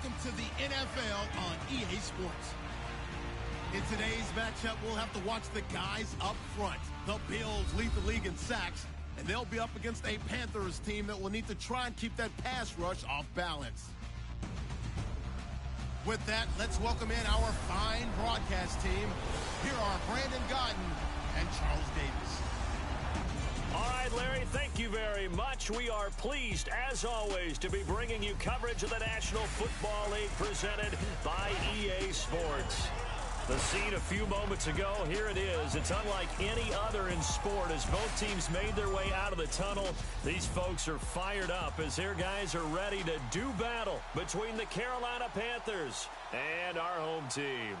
welcome to the NFL on EA Sports. In today's matchup, we'll have to watch the guys up front. The Bills lead the league in sacks, and they'll be up against a Panthers team that will need to try and keep that pass rush off balance. With that, let's welcome in our fine broadcast team. Here are Brandon Godden and Charles Davis. All right, Larry, thank you very much. We are pleased, as always, to be bringing you coverage of the National Football League presented by EA Sports. The scene a few moments ago, here it is. It's unlike any other in sport as both teams made their way out of the tunnel. These folks are fired up as their guys are ready to do battle between the Carolina Panthers and our home team.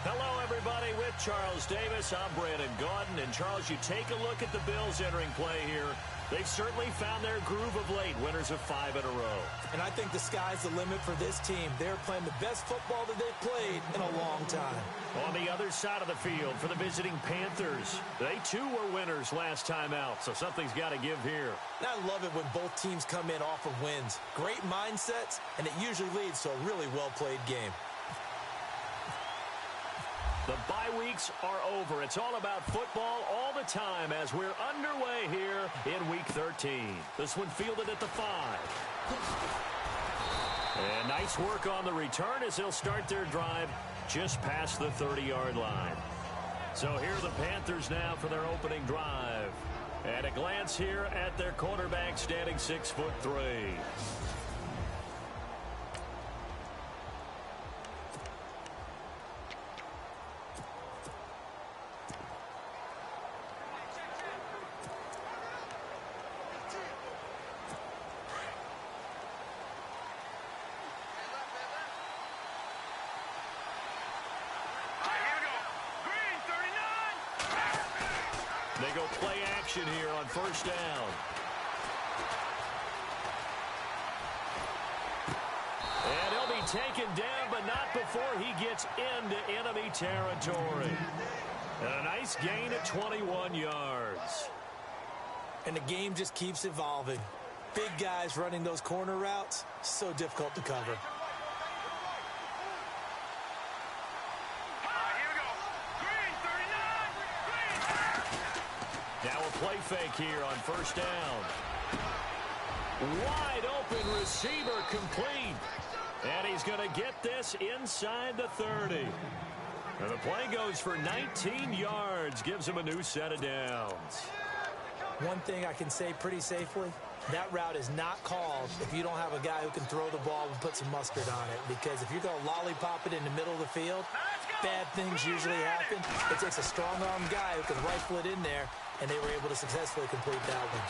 Hello, everybody. With Charles Davis, I'm Brandon Godden. And, Charles, you take a look at the Bills entering play here. They've certainly found their groove of late, winners of 5 in a row. And I think the sky's the limit for this team. They're playing the best football that they've played in a long time. On the other side of the field for the visiting Panthers, they too were winners last time out, so something's got to give here. And I love it when both teams come in off of wins. Great mindsets, and it usually leads to a really well-played game. The bye weeks are over. It's all about football all the time as we're underway here in Week 13. This one fielded at the 5. And nice work on the return as they'll start their drive just past the 30-yard line. So here are the Panthers now for their opening drive. At a glance here at their quarterback standing 6'3". They go play action here on first down. And he'll be taken down, but not before he gets into enemy territory. And a nice gain at 21 yards. And the game just keeps evolving. Big guys running those corner routes, so difficult to cover. Now a play fake here on first down. Wide open receiver complete. And he's going to get this inside the 30. And the play goes for 19 yards. Gives him a new set of downs. One thing I can say pretty safely, that route is not called if you don't have a guy who can throw the ball and put some mustard on it. Because if you're going to lollipop it in the middle of the field, bad things usually happen. It takes a strong-arm guy who can rifle it in there, and they were able to successfully complete that one.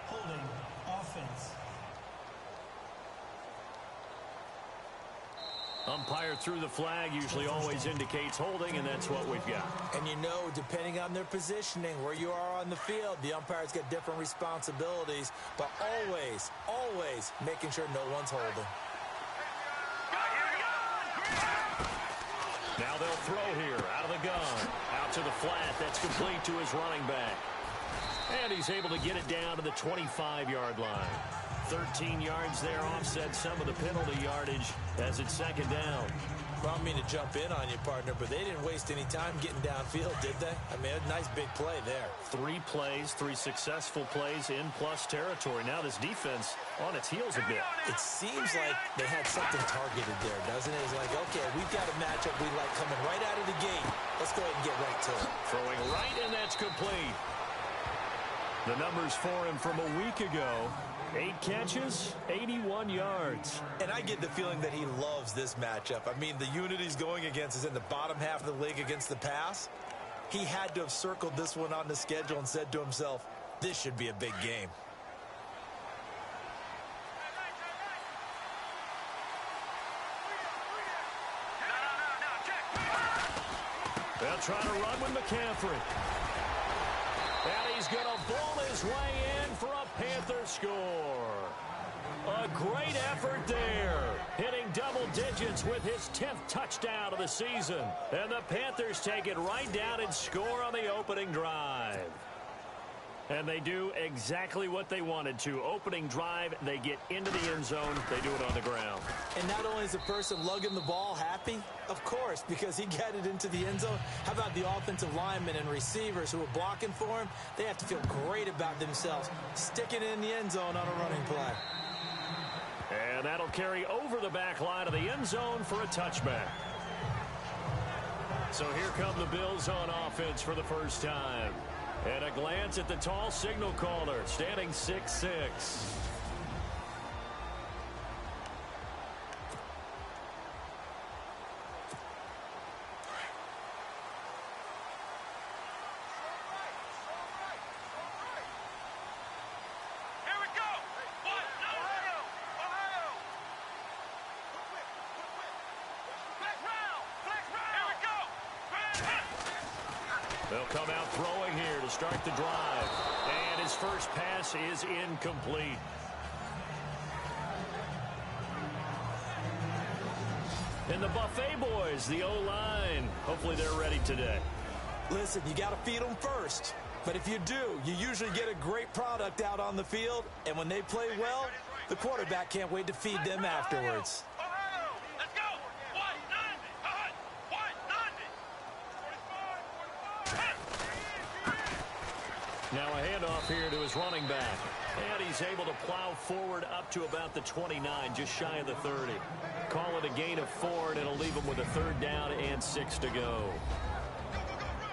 Holding offense. Umpire threw the flag, usually always indicates holding, and that's what we've got. And you know, depending on their positioning, where you are on the field, the umpires get different responsibilities, but always, always making sure no one's holding. Now they'll throw here, out of the gun. Out to the flat, that's complete to his running back. And he's able to get it down to the 25-yard line. 13 yards there, offset some of the penalty yardage as it's second down. Well, I don't mean to jump in on you, partner, but they didn't waste any time getting downfield, did they? I mean, a nice big play there. 3 plays, 3 successful plays in plus territory. Now this defense on its heels a bit. It seems like they had something targeted there, doesn't it? It's like, okay, we've got a matchup we like coming right out of the gate. Let's go ahead and get right to it. Throwing right, and that's complete. The numbers for him from a week ago. 8 catches, 81 yards. And I get the feeling that he loves this matchup. I mean, the unit he's going against is in the bottom half of the league against the pass. He had to have circled this one on the schedule and said to himself, this should be a big game. They'll try to run with McCaffery. And he's going to ball his way in for a Panther score. A great effort there. Hitting double digits with his 10th touchdown of the season. And the Panthers take it right down and score on the opening drive. And they do exactly what they wanted to. Opening drive, they get into the end zone. They do it on the ground. And not only is the person lugging the ball happy, of course, because he got it into the end zone. How about the offensive linemen and receivers who are blocking for him? They have to feel great about themselves, sticking it in the end zone on a running play. And that'll carry over the back line of the end zone for a touchback. So here come the Bills on offense for the first time. And a glance at the tall signal caller, standing 6'6". They'll come out throwing here to start the drive. And his first pass is incomplete. And the Buffet boys, the O-line, hopefully they're ready today. Listen, you got to feed them first. But if you do, you usually get a great product out on the field. And when they play well, the quarterback can't wait to feed them afterwards. Now a handoff here to his running back. And he's able to plow forward up to about the 29, just shy of the 30. Call it a gain of 4, and it'll leave him with a 3rd down and 6 to go.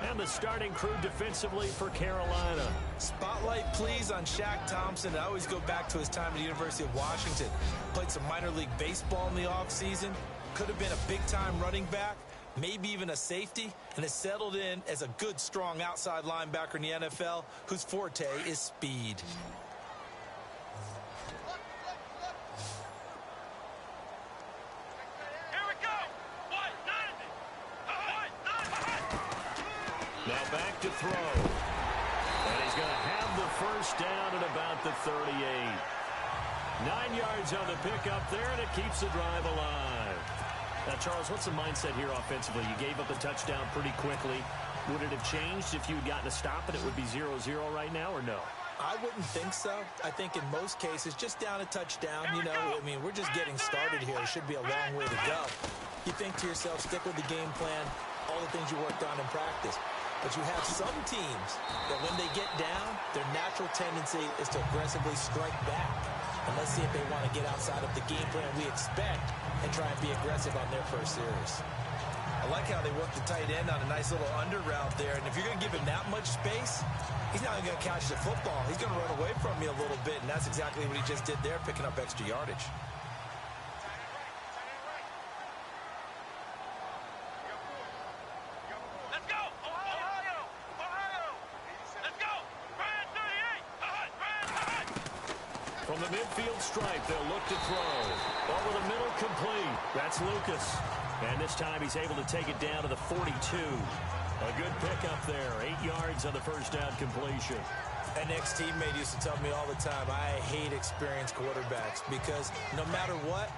And the starting crew defensively for Carolina. Spotlight, please, on Shaq Thompson. I always go back to his time at the University of Washington. Played some minor league baseball in the offseason. Could have been a big-time running back. Maybe even a safety, and has settled in as a good, strong outside linebacker in the NFL whose forte is speed. Here we go. Now back to throw. And he's going to have the first down at about the 38. 9 yards on the pickup there, and it keeps the drive alive. Now, Charles, what's the mindset here offensively? You gave up a touchdown pretty quickly. Would it have changed if you had gotten a stop and it would be 0-0 right now, or no? I wouldn't think so. I think in most cases, just down a touchdown, you know, I mean, we're just getting started here. It should be a long way to go. You think to yourself, stick with the game plan, all the things you worked on in practice. But you have some teams that when they get down, their natural tendency is to aggressively strike back. And let's see if they want to get outside of the game plan we expect and try and be aggressive on their first series. I like how they work the tight end on a nice little under route there. And if you're going to give him that much space, he's not going to catch the football. He's going to run away from me a little bit, and that's exactly what he just did there, picking up extra yardage. Let's go! Ohio! Ohio! Let's go! Brand 38! From the midfield stripe, they'll look to throw. Over the middle, complete. That's Lucas. And this time he's able to take it down to the 42. A good pickup there. 8 yards on the first down completion. An ex-teammate used to tell me all the time, I hate experienced quarterbacks because no matter what,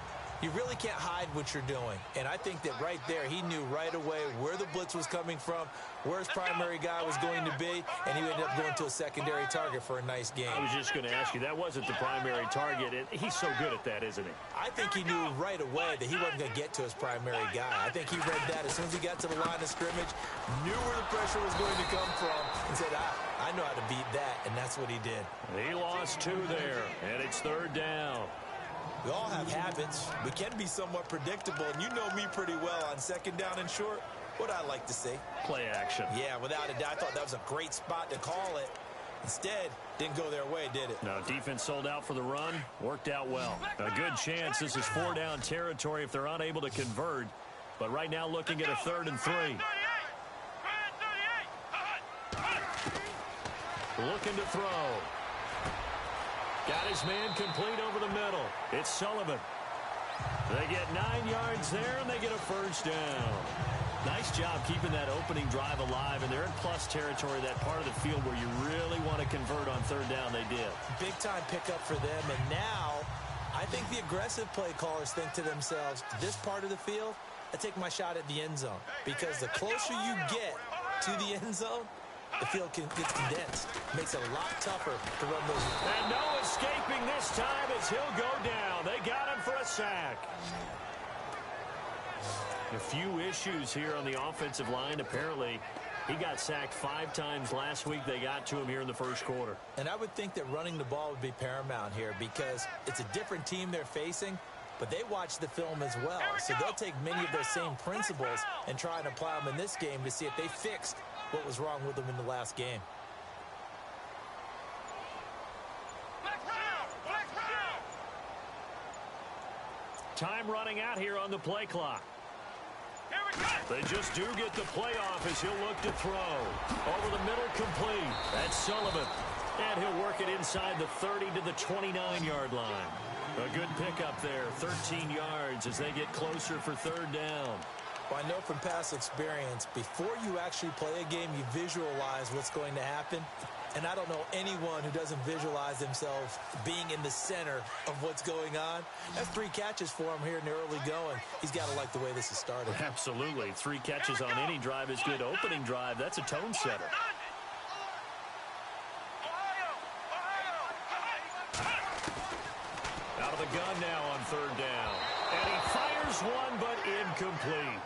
you really can't hide what you're doing. And I think that right there, he knew right away where the blitz was coming from, where his primary guy was going to be, and he ended up going to a secondary target for a nice game. I was just going to ask you, that wasn't the primary target, and he's so good at that, isn't he? I think he knew right away that he wasn't going to get to his primary guy. I think he read that as soon as he got to the line of scrimmage, knew where the pressure was going to come from, and said, I know how to beat that, and that's what he did. He lost 2 there, and it's 3rd down. We all have habits. We can be somewhat predictable, and you know me pretty well on 2nd down and short. What I like to see. Play action. Yeah, without a doubt. I thought that was a great spot to call it. Instead, didn't go their way, did it? No, defense sold out for the run. Worked out well. A good chance this is 4-down territory if they're unable to convert. But right now looking at a 3rd and 3. Looking to throw. Got his man complete over the middle. It's Sullivan. They get 9 yards there, and they get a first down. Nice job keeping that opening drive alive, and they're in plus territory, that part of the field where you really want to convert on 3rd down. They did. Big-time pickup for them, and now I think the aggressive play callers think to themselves, this part of the field, I take my shot at the end zone. Because the closer you get to the end zone, the field gets condensed. Makes it a lot tougher to run those. And no escaping this time as he'll go down. They got him for a sack. A few issues here on the offensive line. Apparently, he got sacked 5 times last week. They got to him here in the first quarter. And I would think that running the ball would be paramount here because it's a different team they're facing, but they watch the film as well. So they'll take many of those same principles and try and apply them in this game to see if they fixed what was wrong with them in the last game. Time running out here on the play clock. They just do get the playoff as he'll look to throw. Over the middle, complete. That's Sullivan. And he'll work it inside the 30 to the 29-yard line. A good pickup there, 13 yards as they get closer for third down. Well, I know from past experience, before you actually play a game, you visualize what's going to happen. And I don't know anyone who doesn't visualize themselves being in the center of what's going on. That's 3 catches for him here in the early going. He's got to like the way this has started. Absolutely. 3 catches on any drive is good. Opening drive, that's a tone setter. Out of the gun now on third down. And he fires one, but incomplete.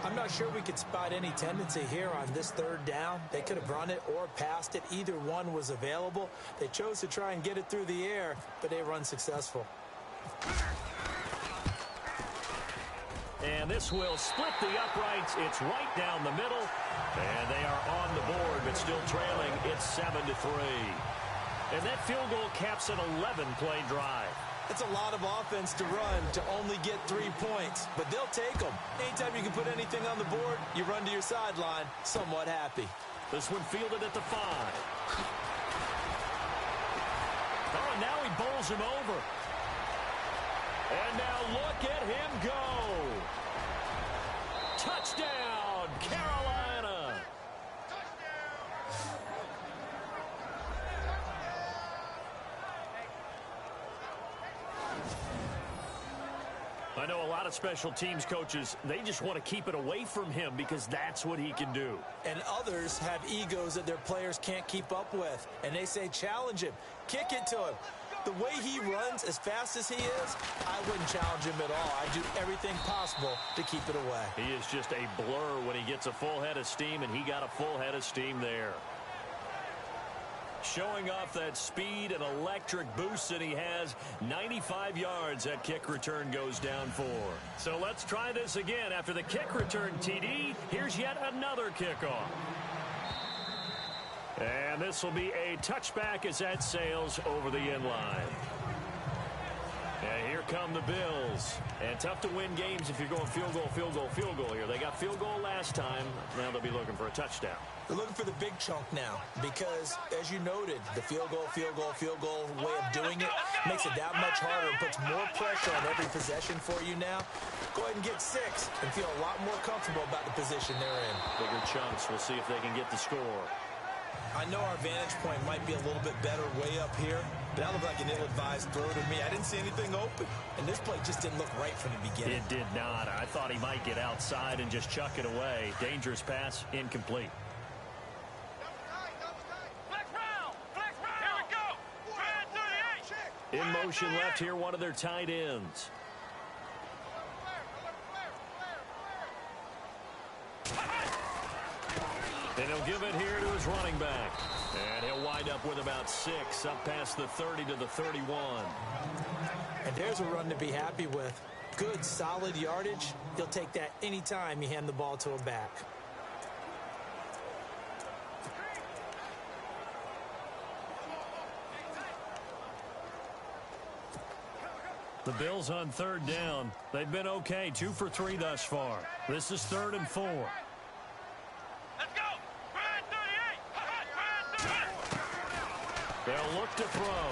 I'm not sure we could spot any tendency here on this third down. They could have run it or passed it. Either one was available. They chose to try and get it through the air, but they were unsuccessful. And this will split the uprights. It's right down the middle. And they are on the board, but still trailing. It's 7-3. And that field goal caps an 11-play drive. It's a lot of offense to run to only get 3 points, but they'll take them. Anytime you can put anything on the board, you run to your sideline somewhat happy. This one fielded at the 5. Oh, and now he bowls him over. And now look at him go. Touchdown, Carolina. I know a lot of special teams coaches, they just want to keep it away from him because that's what he can do. And others have egos that their players can't keep up with. And they say, challenge him, kick it to him. The way he runs as fast as he is, I wouldn't challenge him at all. I'd do everything possible to keep it away. He is just a blur when he gets a full head of steam, and he got a full head of steam there. Showing off that speed and electric boost that he has. 95 yards that kick return goes down for. So let's try this again. After the kick return TD, here's yet another kickoff. And this will be a touchback as that sails over the end line. And here come the Bills. And tough to win games if you're going field goal, field goal, field goal here. They got field goal last time. Now they'll be looking for a touchdown. They're looking for the big chunk now because, as you noted, the field goal way of doing it makes it that much harder and puts more pressure on every possession for you now. Go ahead and get 6 and feel a lot more comfortable about the position they're in. Bigger chunks. We'll see if they can get the score. I know our vantage point might be a little bit better way up here, but that looked like an ill-advised throw to me. I didn't see anything open, and this play just didn't look right from the beginning. It did not. I thought he might get outside and just chuck it away. Dangerous pass, incomplete. In motion left here, one of their tight ends. And he'll give it here to his running back. And he'll wind up with about 6 up past the 30 to the 31. And there's a run to be happy with. Good, solid yardage. You'll take that anytime you hand the ball to a back. The Bills on third down. They've been okay, 2 for 3 thus far. This is 3rd and 4. Let's go! Brand 38! They'll look to throw.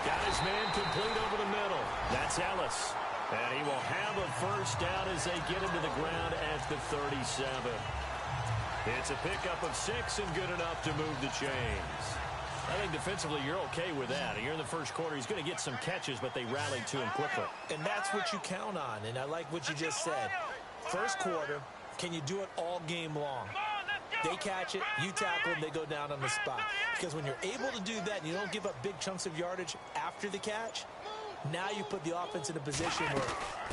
Got his man complete over the middle. That's Ellis. And he will have a first down as they get into the ground at the 37. It's a pickup of 6 and good enough to move the chains. I think defensively you're okay with that. Here in the first quarter, he's going to get some catches, but they rallied to him quickly. And that's what you count on, and I like what you just said. First quarter, can you do it all game long? They catch it, you tackle them, they go down on the spot. Because when you're able to do that and you don't give up big chunks of yardage after the catch, now you put the offense in a position where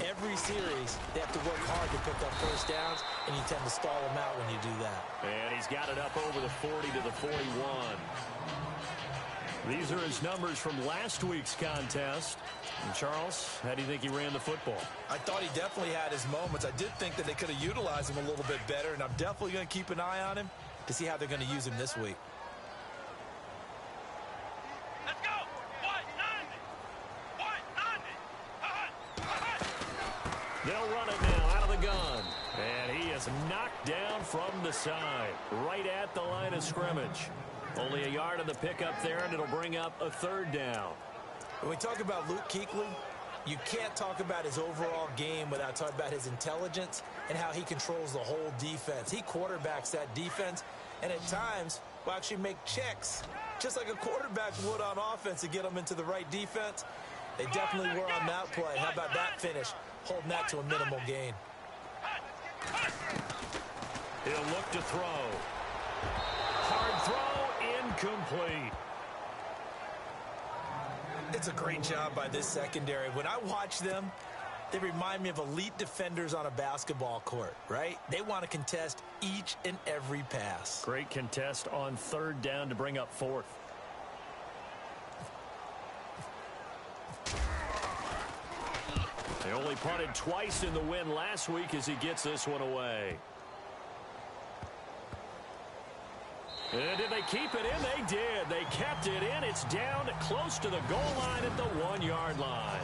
every series they have to work hard to pick up first downs, and you tend to stall them out when you do that. And he's got it up over the 40 to the 41. These are his numbers from last week's contest. And Charles, how do you think he ran the football? I thought he definitely had his moments. I did think that they could have utilized him a little bit better, and I'm definitely going to keep an eye on him to see how they're going to use him this week. Let's go! 190! They'll run it now out of the gun. And he is knocked down from the side, right at the line of scrimmage. Only a yard on the pickup there, and it'll bring up a third down. When we talk about Luke Kuechly, you can't talk about his overall game without talking about his intelligence and how he controls the whole defense. He quarterbacks that defense, and at times will actually make checks, just like a quarterback would on offense to get them into the right defense. They definitely were on that play. How about that finish, holding that to a minimal gain? He'll look to throw. Hard throw, incomplete. It's a great job by this secondary. When I watch them, they remind me of elite defenders on a basketball court, right? They want to contest each and every pass. Great contest on third down to bring up fourth. They only punted twice in the win last week as he gets this one away. And did they keep it in? They did. They kept it in. It's down close to the goal line at the 1-yard line.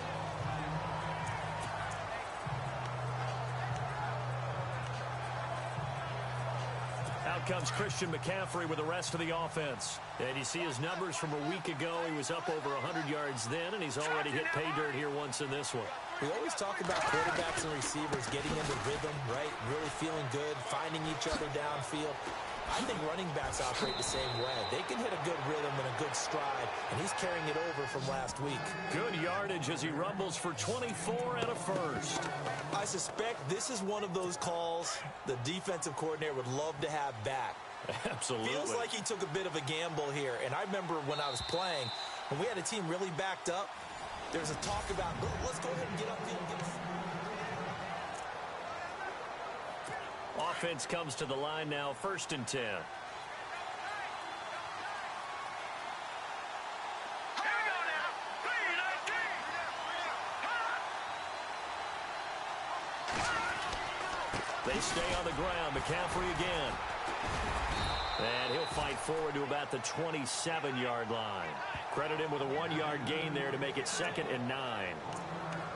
Out comes Christian McCaffery with the rest of the offense. And you see his numbers from a week ago. He was up over 100 yards then, and he's already hit pay dirt here once in this one. We always talk about quarterbacks and receivers getting into rhythm, right? Really feeling good, finding each other downfield. I think running backs operate the same way. They can hit a good rhythm and a good stride, and he's carrying it over from last week. Good yardage as he rumbles for 24 and a first. I suspect this is one of those calls the defensive coordinator would love to have back. Absolutely. Feels like he took a bit of a gamble here, and I remember when I was playing, when we had a team really backed up, there was a talk about, let's go ahead and get upfield and get this. Offense comes to the line now, 1st and 10. They stay on the ground. McCaffery again. And he'll fight forward to about the 27-yard line. Credit him with a 1-yard gain there to make it 2nd and 9.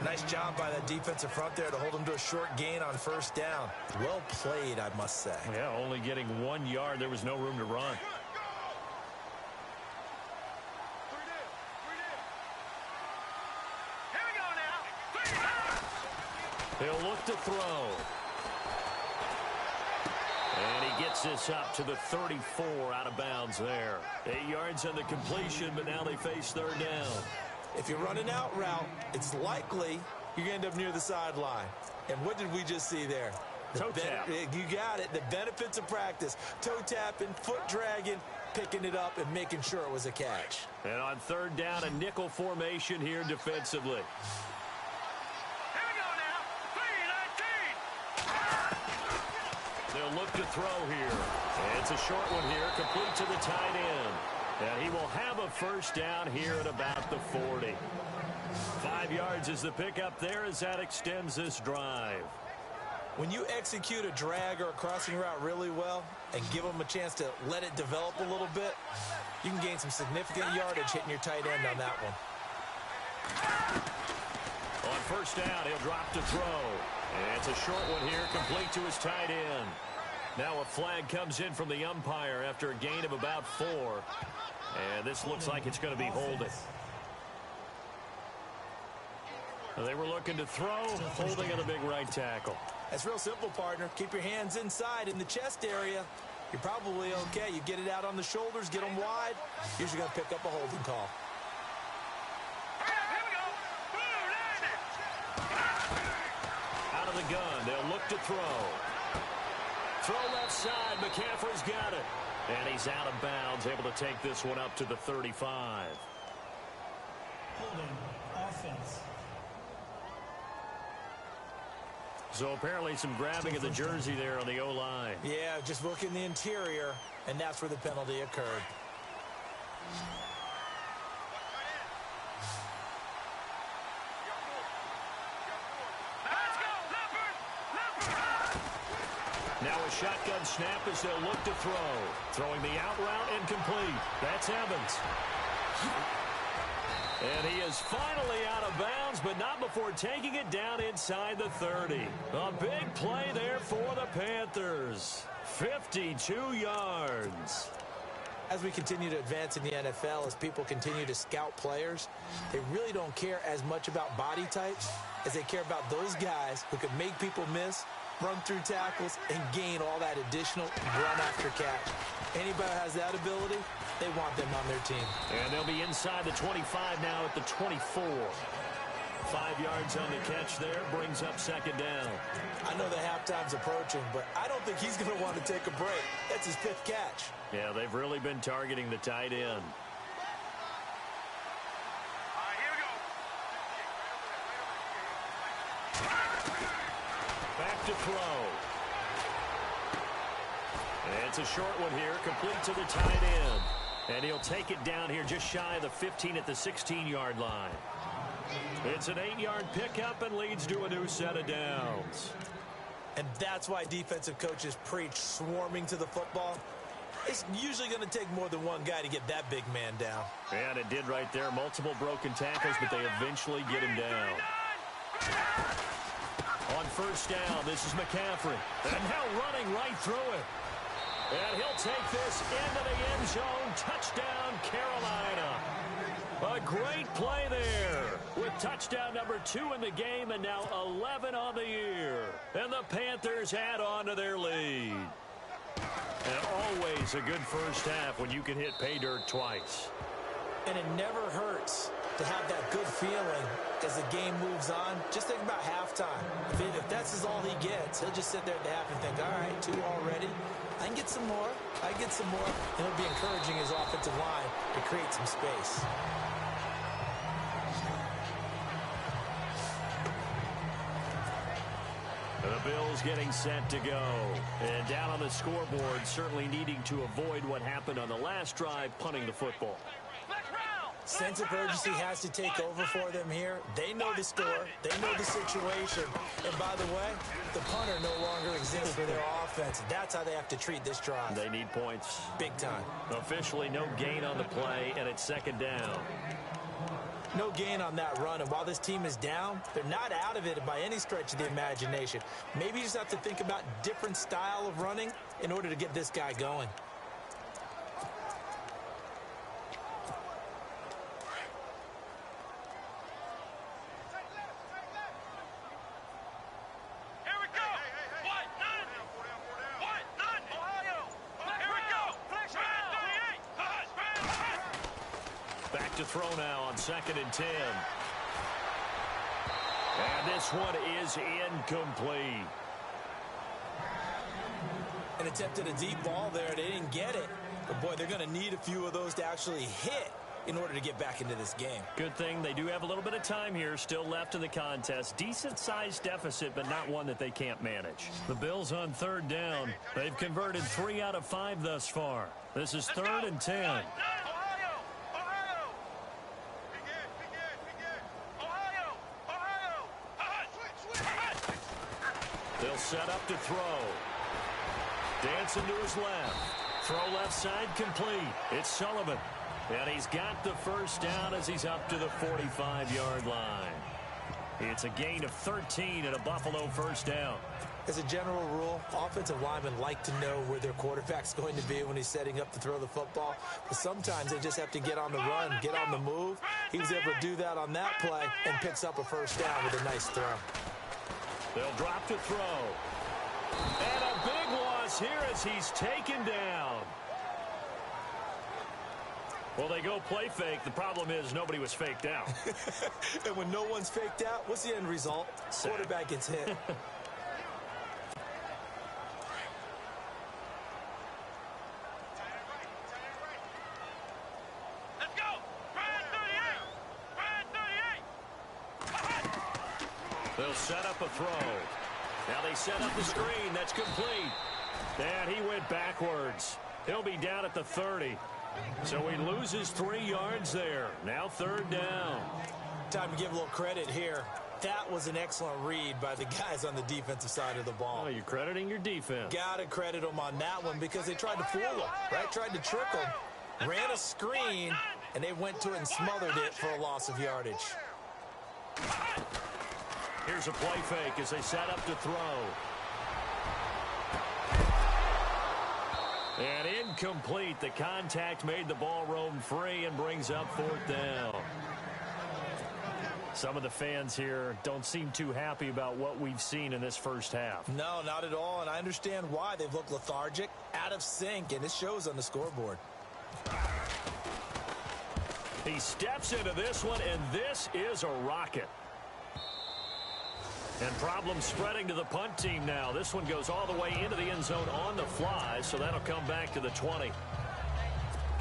Nice job by that defensive front there to hold him to a short gain on 1st down. Well played, I must say. Yeah, only getting 1 yard. There was no room to run. Here we go now. He'll look to throw. And he gets this up to the 34 out of bounds there. 8 yards on the completion, but now they face 3rd down. If you're running out route, it's likely you're going to end up near the sideline. And what did we just see there? Toe tap. You got it. The benefits of practice. Toe tapping, foot dragging, picking it up, and making sure it was a catch. And on 3rd down, a nickel formation here defensively. Here we go now. 3-19. They'll look to throw here. And it's a short one here, complete to the tight end. And he will have a 1st down here at about the 40. 5 yards is the pickup there as that extends this drive. When you execute a drag or a crossing route really well and give them a chance to let it develop a little bit, you can gain some significant yardage hitting your tight end on that one. On 1st down, he'll drop to throw. And it's a short one here, complete to his tight end. Now a flag comes in from the umpire after a gain of about 4. And this looks like it's going to be holding. They were looking to throw, holding on the big right tackle. That's real simple, partner. Keep your hands inside in the chest area. you're probably okay. You get it out on the shoulders, get them wide, usually going to pick up a holding call. Out of the gun, they'll look to throw. Throw left side, McCaffery's got it. And he's out of bounds, able to take this one up to the 35. Holding, offense. So apparently some grabbing of the jersey there on the O-line. Yeah, just look in the interior, and that's where the penalty occurred. Now a shotgun snap as they'll look to throw. Throwing the out route incomplete. That's Evans. And he is finally out of bounds, but not before taking it down inside the 30. A big play there for the Panthers. 52 yards. As we continue to advance in the NFL, as people continue to scout players, they really don't care as much about body types as they care about those guys who can make people miss, run through tackles, and gain all that additional run after catch. Anybody who has that ability, they want them on their team. And they'll be inside the 25 now at the 24. 5 yards on the catch there, brings up second down. I know the halftime's approaching, but I don't think he's going to want to take a break. That's his 5th catch. Yeah, they've really been targeting the tight end. Back to throw. And it's a short one here, complete to the tight end. And he'll take it down here just shy of the 15 at the 16-yard line. It's an 8-yard pickup and leads to a new set of downs. And that's why defensive coaches preach swarming to the football. It's usually going to take more than one guy to get that big man down. And it did right there. Multiple broken tackles, but they eventually get him down. On first down, this is McCaffery. And now running right through it. And he'll take this into the end zone. Touchdown, Carolina. A great play there with touchdown number 2 in the game and now 11 on the year. And the Panthers add on to their lead. And always a good first half when you can hit pay dirt twice. And it never hurts to have that good feeling as the game moves on. Just think about halftime. If that's all he gets, he'll just sit there at the half and think, all right, 2 already. I can get some more. I can get some more. And he'll be encouraging his offensive line to create some space. The Bills getting set to go. And down on the scoreboard, certainly needing to avoid what happened on the last drive, punting the football. Sense of urgency has to take over for them here. They know the score. They know the situation. And by the way, the punter no longer exists for their offense. That's how they have to treat this drive. They need points. Big time. Officially no gain on the play, and it's second down. No gain on that run, and while this team is down, they're not out of it by any stretch of the imagination. Maybe you just have to think about different style of running in order to get this guy going. Back to throw now on 2nd and 10. And this one is incomplete. An attempt at a deep ball there. They didn't get it. But, boy, they're going to need a few of those to actually hit in order to get back into this game. Good thing they do have a little bit of time here still left in the contest. Decent-sized deficit, but not one that they can't manage. The Bills on 3rd down. They've converted 3 out of 5 thus far. This is 3rd and 10. They'll set up to throw. Dancing to his left. Throw left side complete. It's Sullivan. And he's got the first down as he's up to the 45-yard line. It's a gain of 13 and a Buffalo first down. As a general rule, offensive linemen like to know where their quarterback's going to be when he's setting up to throw the football. But sometimes they just have to get on the run, get on the move. He was able to do that on that play and picks up a first down with a nice throw. They'll drop to throw. And a big loss is here as he's taken down. Well, they go play fake. The problem is nobody was faked out. And when no one's faked out, what's the end result? Quarterback gets hit. Let's go! Brian 38! Brian 38! They'll set up a throw. Now they set up the screen. That's complete. And he went backwards. He'll be down at the 30. So he loses 3 yards there. Now 3rd down. Time to give a little credit here. That was an excellent read by the guys on the defensive side of the ball. Oh, you're crediting your defense. Got to credit them on that one because they tried to fool them, right? Tried to trick them. Ran a screen, and they went to it and smothered it for a loss of yardage. Here's a play fake as they set up to throw. And incomplete. The contact made the ball roam free and brings up 4th down. Some of the fans here don't seem too happy about what we've seen in this first half. No, not at all, and I understand why. They've looked lethargic, out of sync, and it shows on the scoreboard. He steps into this one, and this is a rocket. And problems spreading to the punt team now. This one goes all the way into the end zone on the fly, so that'll come back to the 20.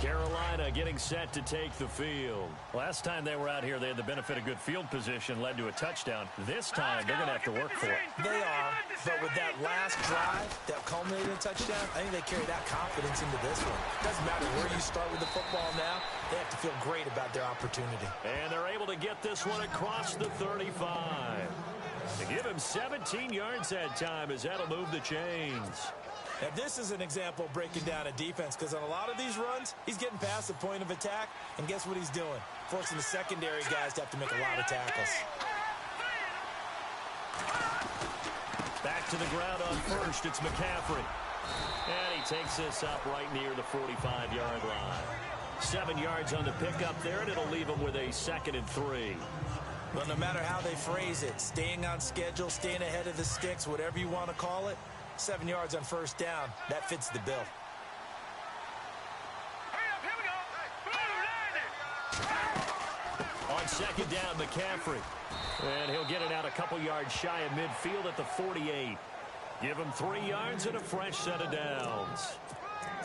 Carolina getting set to take the field. Last time they were out here, they had the benefit of good field position, led to a touchdown. This time, they're going to have to work for it. They are, but with that last drive that culminated in a touchdown, I think they carry that confidence into this one. Doesn't matter where you start with the football now, they have to feel great about their opportunity. And they're able to get this one across the 35. To give him 17 yards that time as that'll move the chains. Now, this is an example of breaking down a defense because on a lot of these runs, he's getting past the point of attack, and guess what he's doing? Forcing the secondary guys to have to make a lot of tackles. Back to the ground on first, it's McCaffery. And he takes this up right near the 45-yard line. 7 yards on the pickup there, and it'll leave him with a 2nd and 3. Well, no matter how they phrase it, staying on schedule, staying ahead of the sticks, whatever you want to call it, 7 yards on 1st down, that fits the bill. Here we go. On 2nd down, McCaffery. And he'll get it out a couple yards shy of midfield at the 48. Give him 3 yards and a fresh set of downs.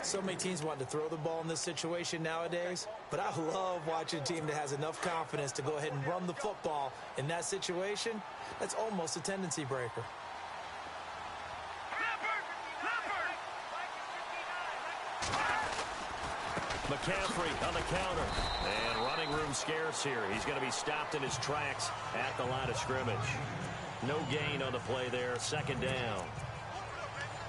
So many teams want to throw the ball in this situation nowadays, but I love watching a team that has enough confidence to go ahead and run the football in that situation. That's almost a tendency breaker. McCaffery on the counter. And running room scarce here. He's going to be stopped in his tracks at the line of scrimmage. No gain on the play there. 2nd down.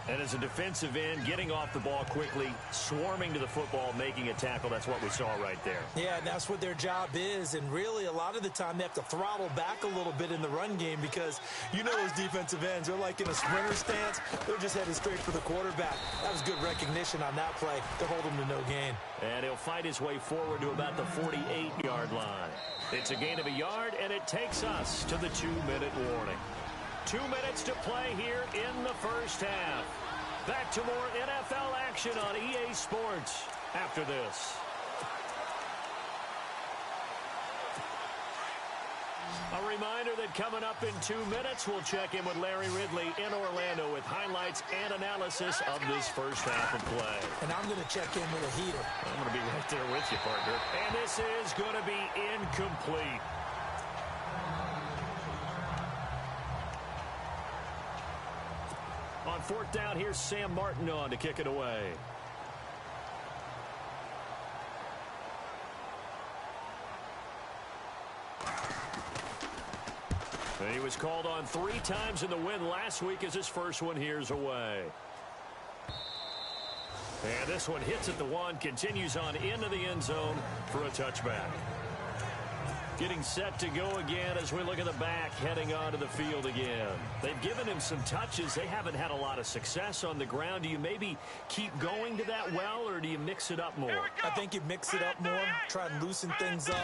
And as a defensive end, getting off the ball quickly, swarming to the football, making a tackle. That's what we saw right there. Yeah, and that's what their job is. And really, a lot of the time, they have to throttle back a little bit in the run game because you know those defensive ends, they're like in a sprinter stance. They're just headed straight for the quarterback. That was good recognition on that play to hold him to no gain. And he'll fight his way forward to about the 48-yard line. It's a gain of a yard, and it takes us to the 2-minute warning. 2 minutes to play here in the first half. Back to more NFL action on EA Sports after this. A reminder that coming up in 2 minutes, we'll check in with Larry Ridley in Orlando with highlights and analysis of this first half of play. And I'm going to check in with a heater. I'm going to be right there with you, partner. And this is going to be incomplete. On 4th down, here's Sam Martin on to kick it away. And he was called on 3 times in the win last week as his first one here's away. And this one hits at the 1, continues on into the end zone for a touchback. Getting set to go again as we look at the back, heading onto the field again. They've given him some touches. They haven't had a lot of success on the ground. Do you maybe keep going to that well, or do you mix it up more? I think you mix it up more, try and loosen things up.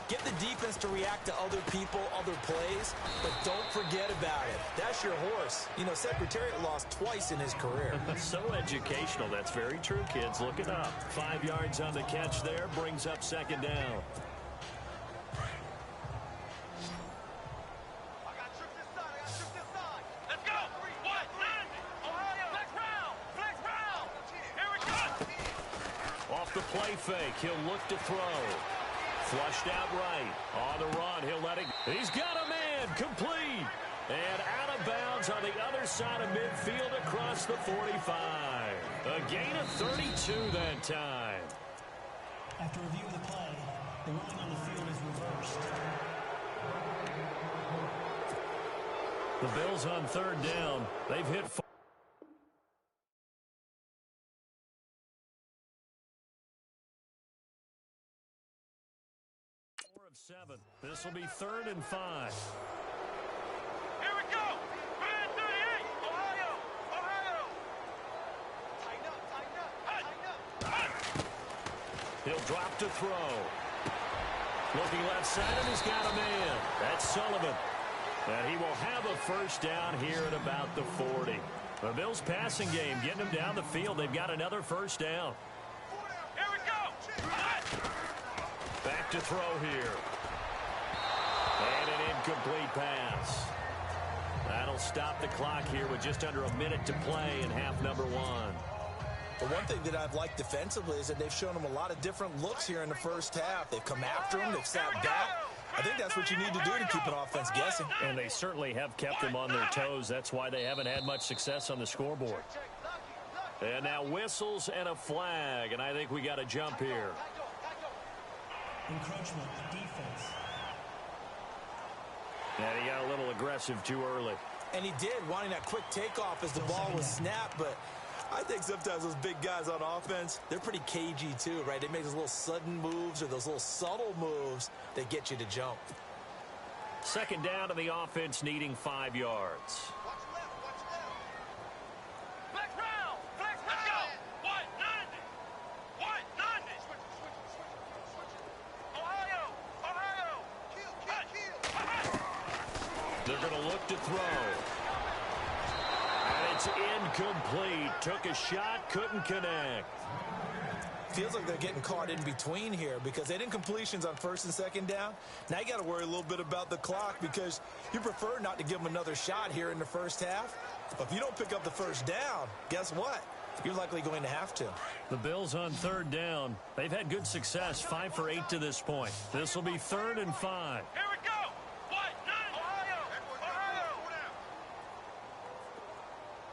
Get the defense to react to other people, other plays, but don't forget about it. That's your horse. You know, Secretariat lost twice in his career. So educational. That's very true, kids. Look it up. 5 yards on the catch there. Brings up second down. Off the play fake. He'll look to throw. Flushed out right. On the run. He'll let it. He's got a man. Complete. And out of bounds on the other side of midfield across the 45. A gain of 32 that time. After review of the play, the ruling on the field is reversed. The Bills on third down. They've hit 4 of 7. This will be 3rd and 5. Here we go. Man 38. Ohio. Ohio. Tighten up. Tighten up. Tighten up. He'll drop to throw. Looking left side, and he's got a man. That's Sullivan. And he will have a first down here at about the 40. The Bills passing game getting them down the field. They've got another first down. Here we go. Back to throw here. And an incomplete pass. That'll stop the clock here with just under a minute to play in half number 1. The one thing that I've liked defensively is that they've shown them a lot of different looks here in the first half. They've come after him. They've sat back. I think that's what you need to do to keep an offense guessing. And they certainly have kept them on their toes. That's why they haven't had much success on the scoreboard. And now whistles and a flag. And I think we got a jump here. Encroachment, defense. And he got a little aggressive too early. And he did, wanting that quick takeoff as the ball was snapped. But I think sometimes those big guys on offense, they're pretty cagey too, right? They make those little sudden moves or those little subtle moves that get you to jump. Second down to the offense, needing 5 yards. Flex round. Flex round. Let's go. What? 90. What? 90. Ohio. Ohio. Kill. They're going to look to throw. And it's incomplete. Took a shot, couldn't connect. Feels like they're getting caught in between here because they didn't completions on first and second down. Now you got to worry a little bit about the clock because you prefer not to give them another shot here in the first half. But if you don't pick up the first down, guess what? You're likely going to have to. The Bills on third down. They've had good success, 5 for 8 to this point. This will be 3rd and 5. Here we go. What? 9. Ohio. Ohio.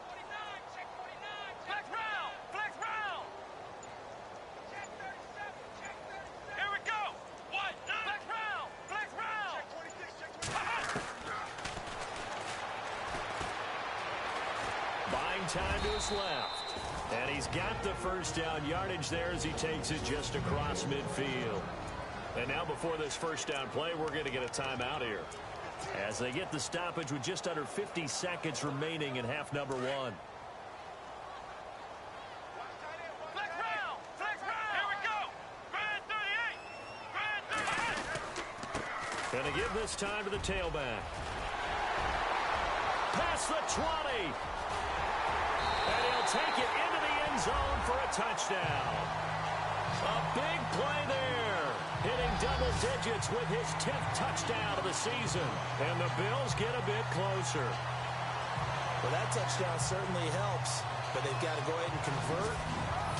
49. Check 49. Flex round. Flex round. Check 37. Check 37. Here we go. What? 9. Flex round. Flex round. Check 26. Check 26. Buying time to his left. And he's got the first down yardage there as he takes it just across midfield. And now before this first down play, we're going to get a timeout here as they get the stoppage with just under 50 seconds remaining in half number 1. Flex round. Flex round. Here we go. Man 38. Man 38. Going to give this time to the tailback. Past the 20. And he'll take it into the end zone for a touchdown. A big play there. Hitting double digits with his 10th touchdown of the season. And the Bills get a bit closer. Well, that touchdown certainly helps, but they've got to go ahead and convert,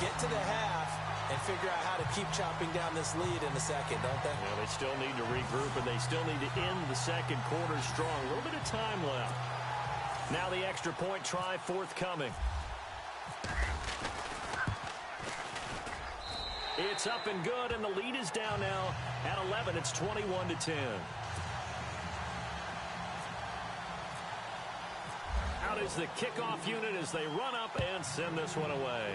get to the half, and figure out how to keep chopping down this lead in the second, don't they? Yeah, they still need to regroup, and they still need to end the second quarter strong. A little bit of time left. Now the extra point try forthcoming. It's up and good, and the lead is down now at 11. It's 21-10. Out is the kickoff unit as they run up and send this one away.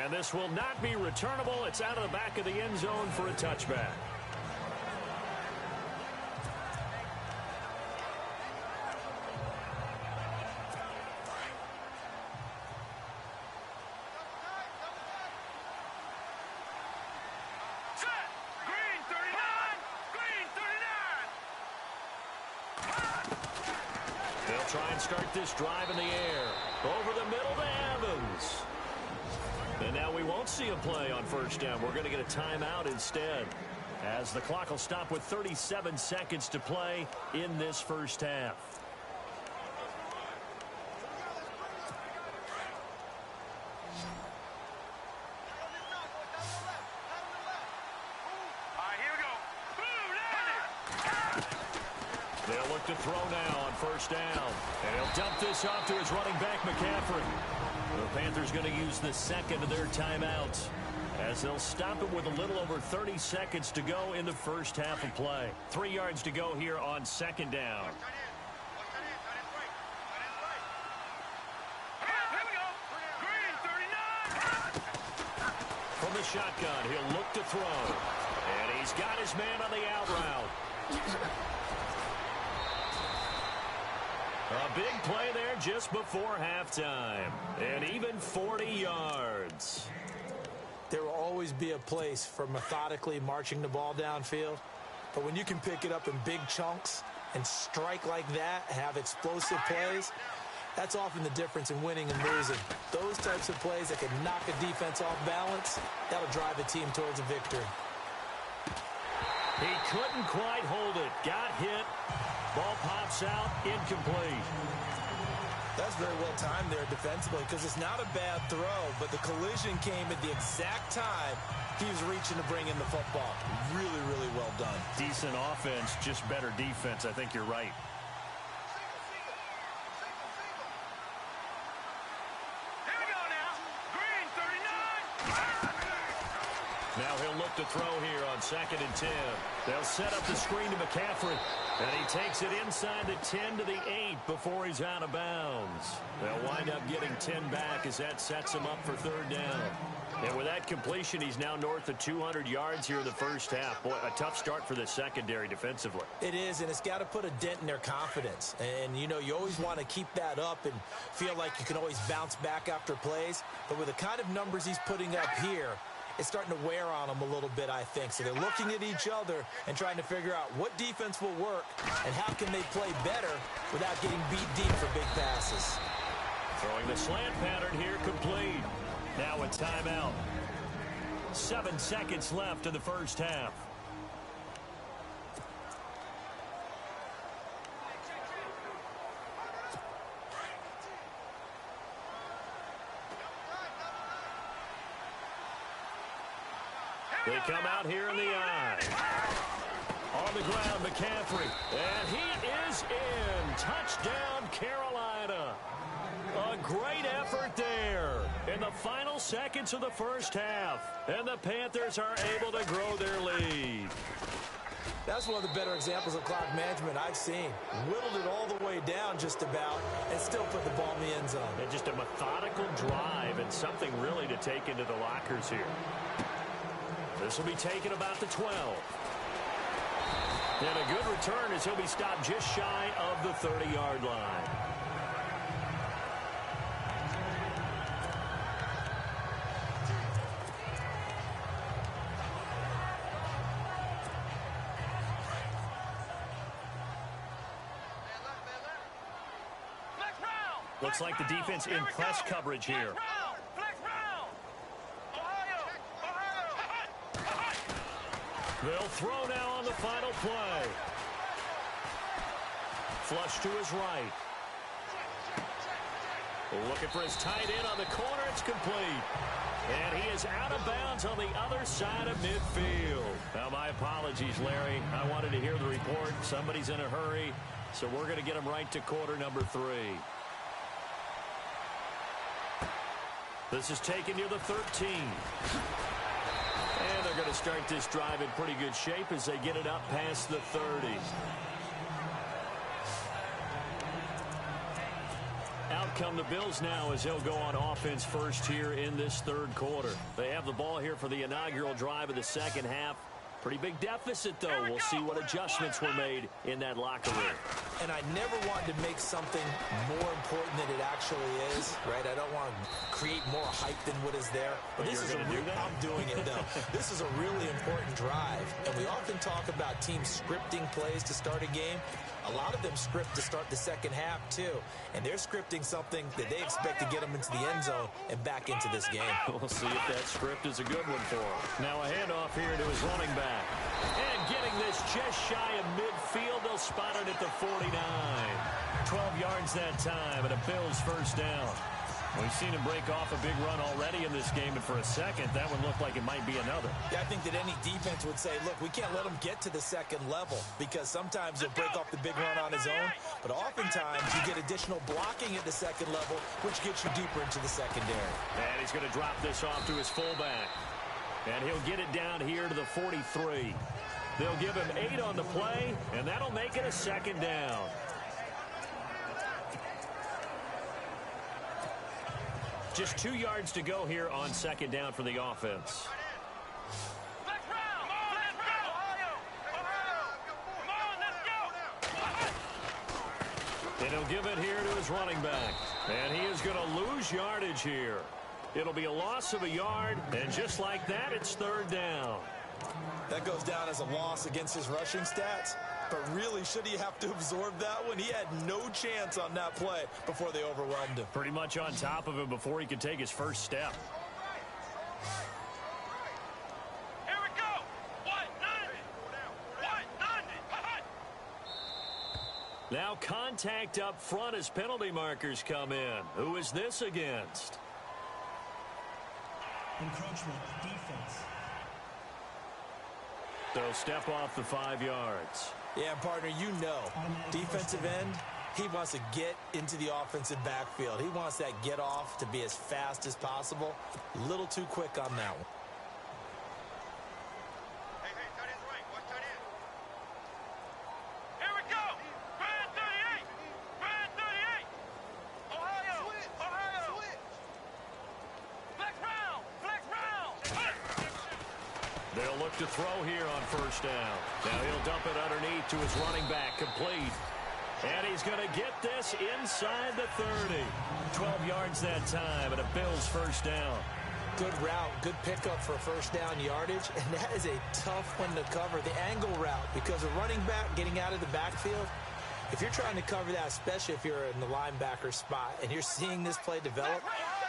And this will not be returnable. It's out of the back of the end zone for a touchback. try and start this drive in the air. Over the middle to Evans. And now we won't see a play on first down. We're going to get a timeout instead, as the clock will stop with 37 seconds to play in this first half. They'll look to throw now on first down. And he'll dump this off to his running back, McCaffery. The Panthers going to use the second of their timeouts, as they'll stop it with a little over 30 seconds to go in the first half of play. 3 yards to go here on second down. From the shotgun, he'll look to throw. And he's got his man on the out route. A big play there just before halftime. And even 40 yards. There will always be a place for methodically marching the ball downfield. But when you can pick it up in big chunks and strike like that, have explosive plays, that's often the difference in winning and losing. Those types of plays that can knock a defense off balance, that'll drive a team towards a victory. He couldn't quite hold it. Got hit. Ball pops out, incomplete. That's very well timed there defensively, because it's not a bad throw, but the collision came at the exact time he was reaching to bring in the football. Really, really well done. Decent offense, just better defense. I think you're right. Here we go now. Green, 39. Now he'll look to throw here on 2nd and 10. They'll set up the screen to McCaffery. And he takes it inside the 10 to the 8 before he's out of bounds. They'll wind up getting 10 back as that sets him up for third down. And with that completion, he's now north of 200 yards here in the first half. Boy, a tough start for the secondary defensively. It is, and it's got to put a dent in their confidence. And, you know, you always want to keep that up and feel like you can always bounce back after plays. But with the kind of numbers he's putting up here, it's starting to wear on them a little bit, I think. So they're looking at each other and trying to figure out what defense will work and how can they play better without getting beat deep for big passes. Throwing the slant pattern here complete. Now a timeout. 7 seconds left in the first half. They come out here in the eye. On the ground, McCaffery. And he is in. Touchdown, Carolina. A great effort there in the final seconds of the first half. And the Panthers are able to grow their lead. That's one of the better examples of clock management I've seen. Whittled it all the way down just about and still put the ball in the end zone. And just a methodical drive and something really to take into the lockers here. This will be taken about the 12. And a good return as he'll be stopped just shy of the 30-yard line. Looks like the defense in press coverage here. They'll throw now on the final play. Flush to his right. Looking for his tight end on the corner. It's complete. And he is out of bounds on the other side of midfield. Now, my apologies, Larry. I wanted to hear the report. Somebody's in a hurry, so we're going to get him right to quarter number 3. This is taken near the 13. And they're going to start this drive in pretty good shape as they get it up past the 30. Out come the Bills now as they'll go on offense first here in this third quarter. They have the ball here for the inaugural drive of the second half. Pretty big deficit, though. We'll see what adjustments were made in that locker room. And I never wanted to make something more important than it actually is, right? I don't want to create more hype than what is there. But this is I'm doing it, though. This is a really important drive. And we often talk about teams scripting plays to start a game. A lot of them script to start the second half, too. And they're scripting something that they expect to get them into the end zone and back into this game. We'll see if that script is a good one for him. Now a handoff here to his running back. And getting this just shy of midfield. They'll spot it at the 49. 12 yards that time and a Bills first down. We've seen him break off a big run already in this game, and for a second, that one looked like it might be another. Yeah, I think that any defense would say, look, we can't let him get to the second level because sometimes he'll break off the big run on his own, but oftentimes you get additional blocking at the second level, which gets you deeper into the secondary. And he's going to drop this off to his fullback. And he'll get it down here to the 43. They'll give him 8 on the play, and that'll make it a second down. Just 2 yards to go here on second down for the offense. And he'll give it here to his running back. And he is going to lose yardage here. It'll be a loss of a yard, and just like that, it's third down. That goes down as a loss against his rushing stats. But really, should he have to absorb that one? He had no chance on that play before they overwhelmed him. Pretty much on top of him before he could take his first step. Here we go. 190. 190. Now contact up front as penalty markers come in. Who is this against? Encroachment, defense. They'll step off the 5 yards. Yeah, partner, you know, defensive end, he wants to get into the offensive backfield. He wants that get off to be as fast as possible. A little too quick on that one. Hey, tight end's right. Watch tight end. Here we go. Brand 38. Brand 38. Ohio. Ohio. Flex round. Flex round. They'll look to throw here on first down. Now he'll dump it underneath to his running back, complete. And he's going to get this inside the 30. 12 yards that time, and a Bills first down. Good route, good pickup for first down yardage, and that is a tough one to cover, the angle route, because a running back getting out of the backfield, if you're trying to cover that, especially if you're in the linebacker spot and you're seeing this play develop,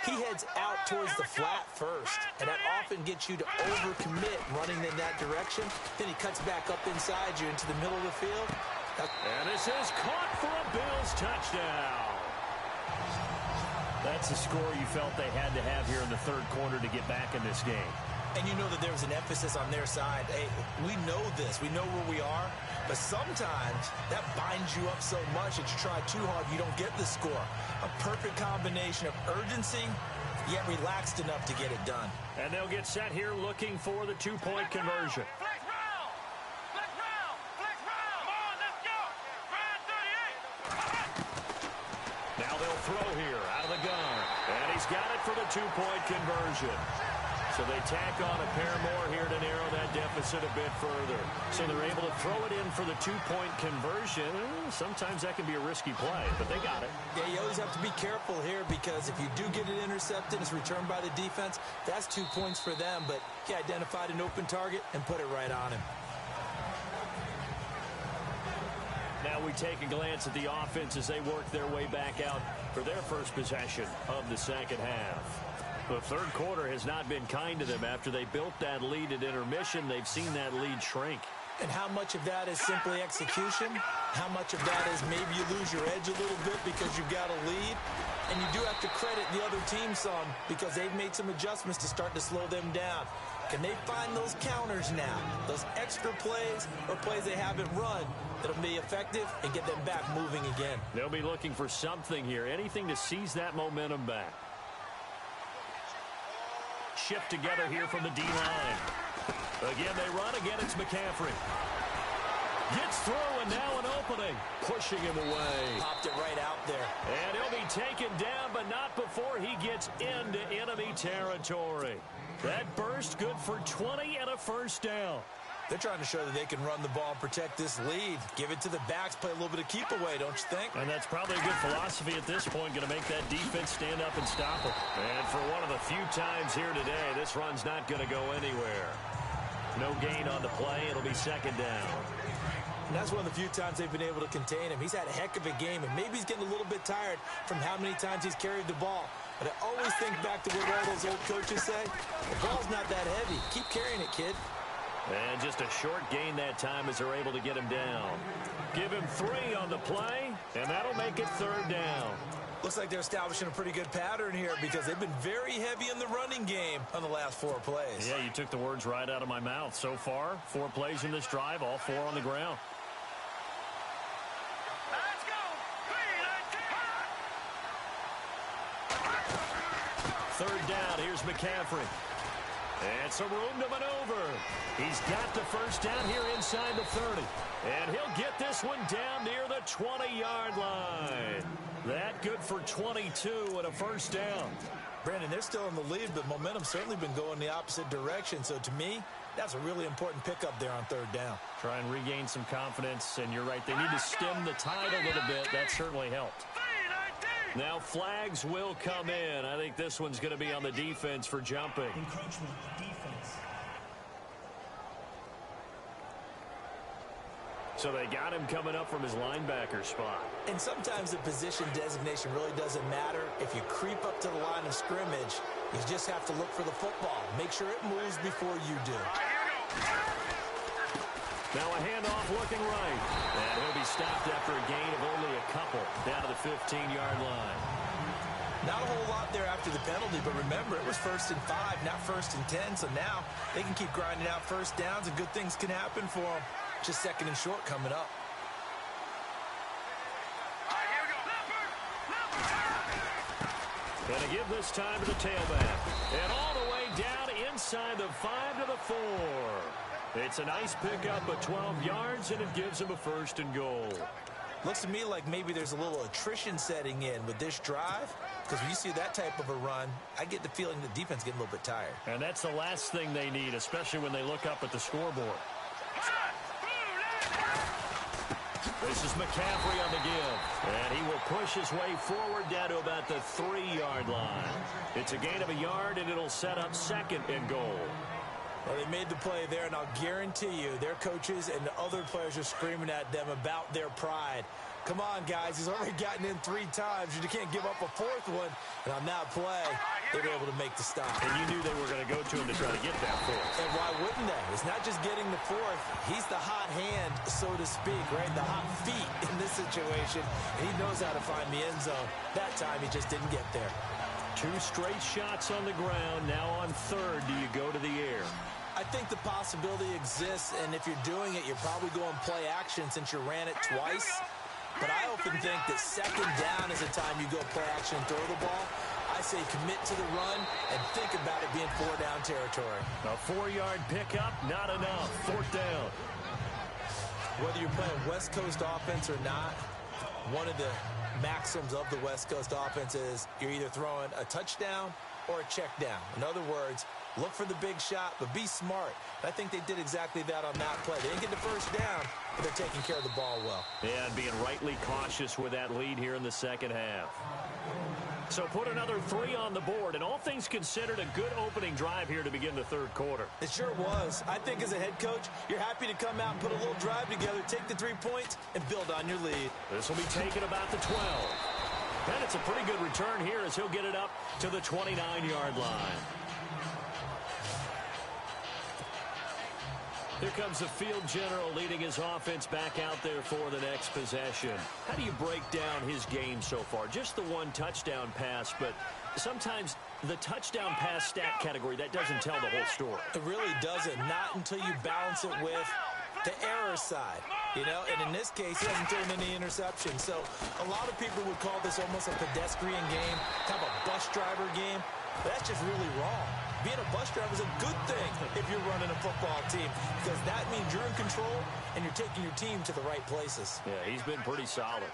he heads out towards the flat first, and that often gets you to overcommit running in that direction. Then he cuts back up inside you into the middle of the field. And this is caught for a Bills touchdown. That's the score you felt they had to have here in the third quarter to get back in this game. And you know that there was an emphasis on their side. Hey, we know this. We know where we are. But sometimes that binds you up so much that you try too hard, you don't get the score. A perfect combination of urgency, yet relaxed enough to get it done. And they'll get set here looking for the two-point conversion. Flex round. Flex round. Flex round. Come on, let's go. Brand 38. Now they'll throw here out of the gun. And he's got it for the two-point conversion. So they tack on a pair more here to narrow that deficit a bit further. So they're able to throw it in for the two-point conversion. Sometimes that can be a risky play, but they got it. Yeah, you always have to be careful here because if you do get it intercepted, it's returned by the defense, that's 2 points for them. But he identified an open target and put it right on him. Now we take a glance at the offense as they work their way back out for their first possession of the second half. The third quarter has not been kind to them. After they built that lead at intermission, they've seen that lead shrink. And how much of that is simply execution? How much of that is maybe you lose your edge a little bit because you've got a lead? And you do have to credit the other team some because they've made some adjustments to start to slow them down. Can they find those counters now, those extra plays or plays they haven't run that'll be effective and get them back moving again? They'll be looking for something here, anything to seize that momentum back. Shift together here from the D-line. Again, they run. Again, it's McCaffery. Gets through, and now an opening. Pushing him away. Popped it right out there. And he'll be taken down, but not before he gets into enemy territory. That burst good for 20 and a first down. They're trying to show that they can run the ball and protect this lead. Give it to the backs, play a little bit of keep away, don't you think? And that's probably a good philosophy at this point, going to make that defense stand up and stop them. And for one of the few times here today, this run's not going to go anywhere. No gain on the play. It'll be second down. And that's one of the few times they've been able to contain him. He's had a heck of a game, and maybe he's getting a little bit tired from how many times he's carried the ball. But I always think back to what all those old coaches say. The ball's not that heavy. Keep carrying it, kid. And just a short gain that time as they're able to get him down. Give him 3 on the play, and that'll make it third down. Looks like they're establishing a pretty good pattern here because they've been very heavy in the running game on the last 4 plays. Yeah, you took the words right out of my mouth. So far, 4 plays in this drive, all 4 on the ground. Let's go. Third down, here's McCaffery. And some room to maneuver. He's got the first down here inside the 30. And he'll get this one down near the 20-yard line. That good for 22 and a first down. Brandon, they're still in the lead, but momentum's certainly been going the opposite direction. So to me, that's a really important pickup there on third down. Try and regain some confidence, and you're right. They need to stem the tide a little bit. That certainly helped. Now flags will come in. I think this one's going to be on the defense for jumping. Encroachment, defense. So they got him coming up from his linebacker spot. And sometimes the position designation really doesn't matter. If you creep up to the line of scrimmage, you just have to look for the football. Make sure it moves before you do. Now a handoff looking right. And he'll be stopped after a gain of only a couple down to the 15-yard line. Not a whole lot there after the penalty, but remember, it was 1st and 5, not 1st and 10. So now they can keep grinding out first downs, and good things can happen for them. Just 2nd and short coming up. Gonna give this time to the tailback. And all the way down inside the 5 to the 4. It's a nice pickup of 12 yards, and it gives him a 1st and goal. Looks to me like maybe there's a little attrition setting in with this drive, because when you see that type of a run, I get the feeling the defense getting a little bit tired. And that's the last thing they need, especially when they look up at the scoreboard. This is McCaffery on the give, and he will push his way forward down to about the 3-yard line. It's a gain of a yard, and it'll set up 2nd and goal. Well, they made the play there, and I'll guarantee you their coaches and the other players are screaming at them about their pride. Come on, guys. He's already gotten in 3 times. You can't give up a 4th one. And on that play, they were able to make the stop. And you knew they were going to go to him to try to get that 4th. And why wouldn't they? It's not just getting the 4th. He's the hot hand, so to speak, right? The hot feet in this situation. And he knows how to find the end zone. That time, he just didn't get there. 2 straight shots on the ground. Now on 3rd, do you go to the air? I think the possibility exists, and if you're doing it, you're probably going play action since you ran it twice. But I often think that 2nd down is the time you go play action and throw the ball. I say commit to the run and think about it being 4-down territory. A 4-yard pickup, not enough. 4th down. Whether you're playing West Coast offense or not, one of the maxims of the West Coast offense is you're either throwing a touchdown or a check down. In other words, look for the big shot, but be smart. I think they did exactly that on that play. They didn't get the first down, but they're taking care of the ball well. Yeah, and being rightly cautious with that lead here in the 2nd half. So put another 3 on the board, and all things considered, a good opening drive here to begin the 3rd quarter. It sure was. I think as a head coach, you're happy to come out and put a little drive together, take the 3 points, and build on your lead. This will be taken about the 12. And it's a pretty good return here as he'll get it up to the 29-yard line. Here comes the field general leading his offense back out there for the next possession. How do you break down his game so far? Just the 1 touchdown pass, but sometimes the touchdown pass stat category, that doesn't tell the whole story. It really doesn't, not until you balance it with the error side. You know, and in this case, he hasn't thrown any interceptions. So a lot of people would call this almost a pedestrian game, kind of a bus driver game. But that's just really wrong. Being a bus driver is a good thing if you're running a football team, because that means you're in control and you're taking your team to the right places. Yeah, he's been pretty solid.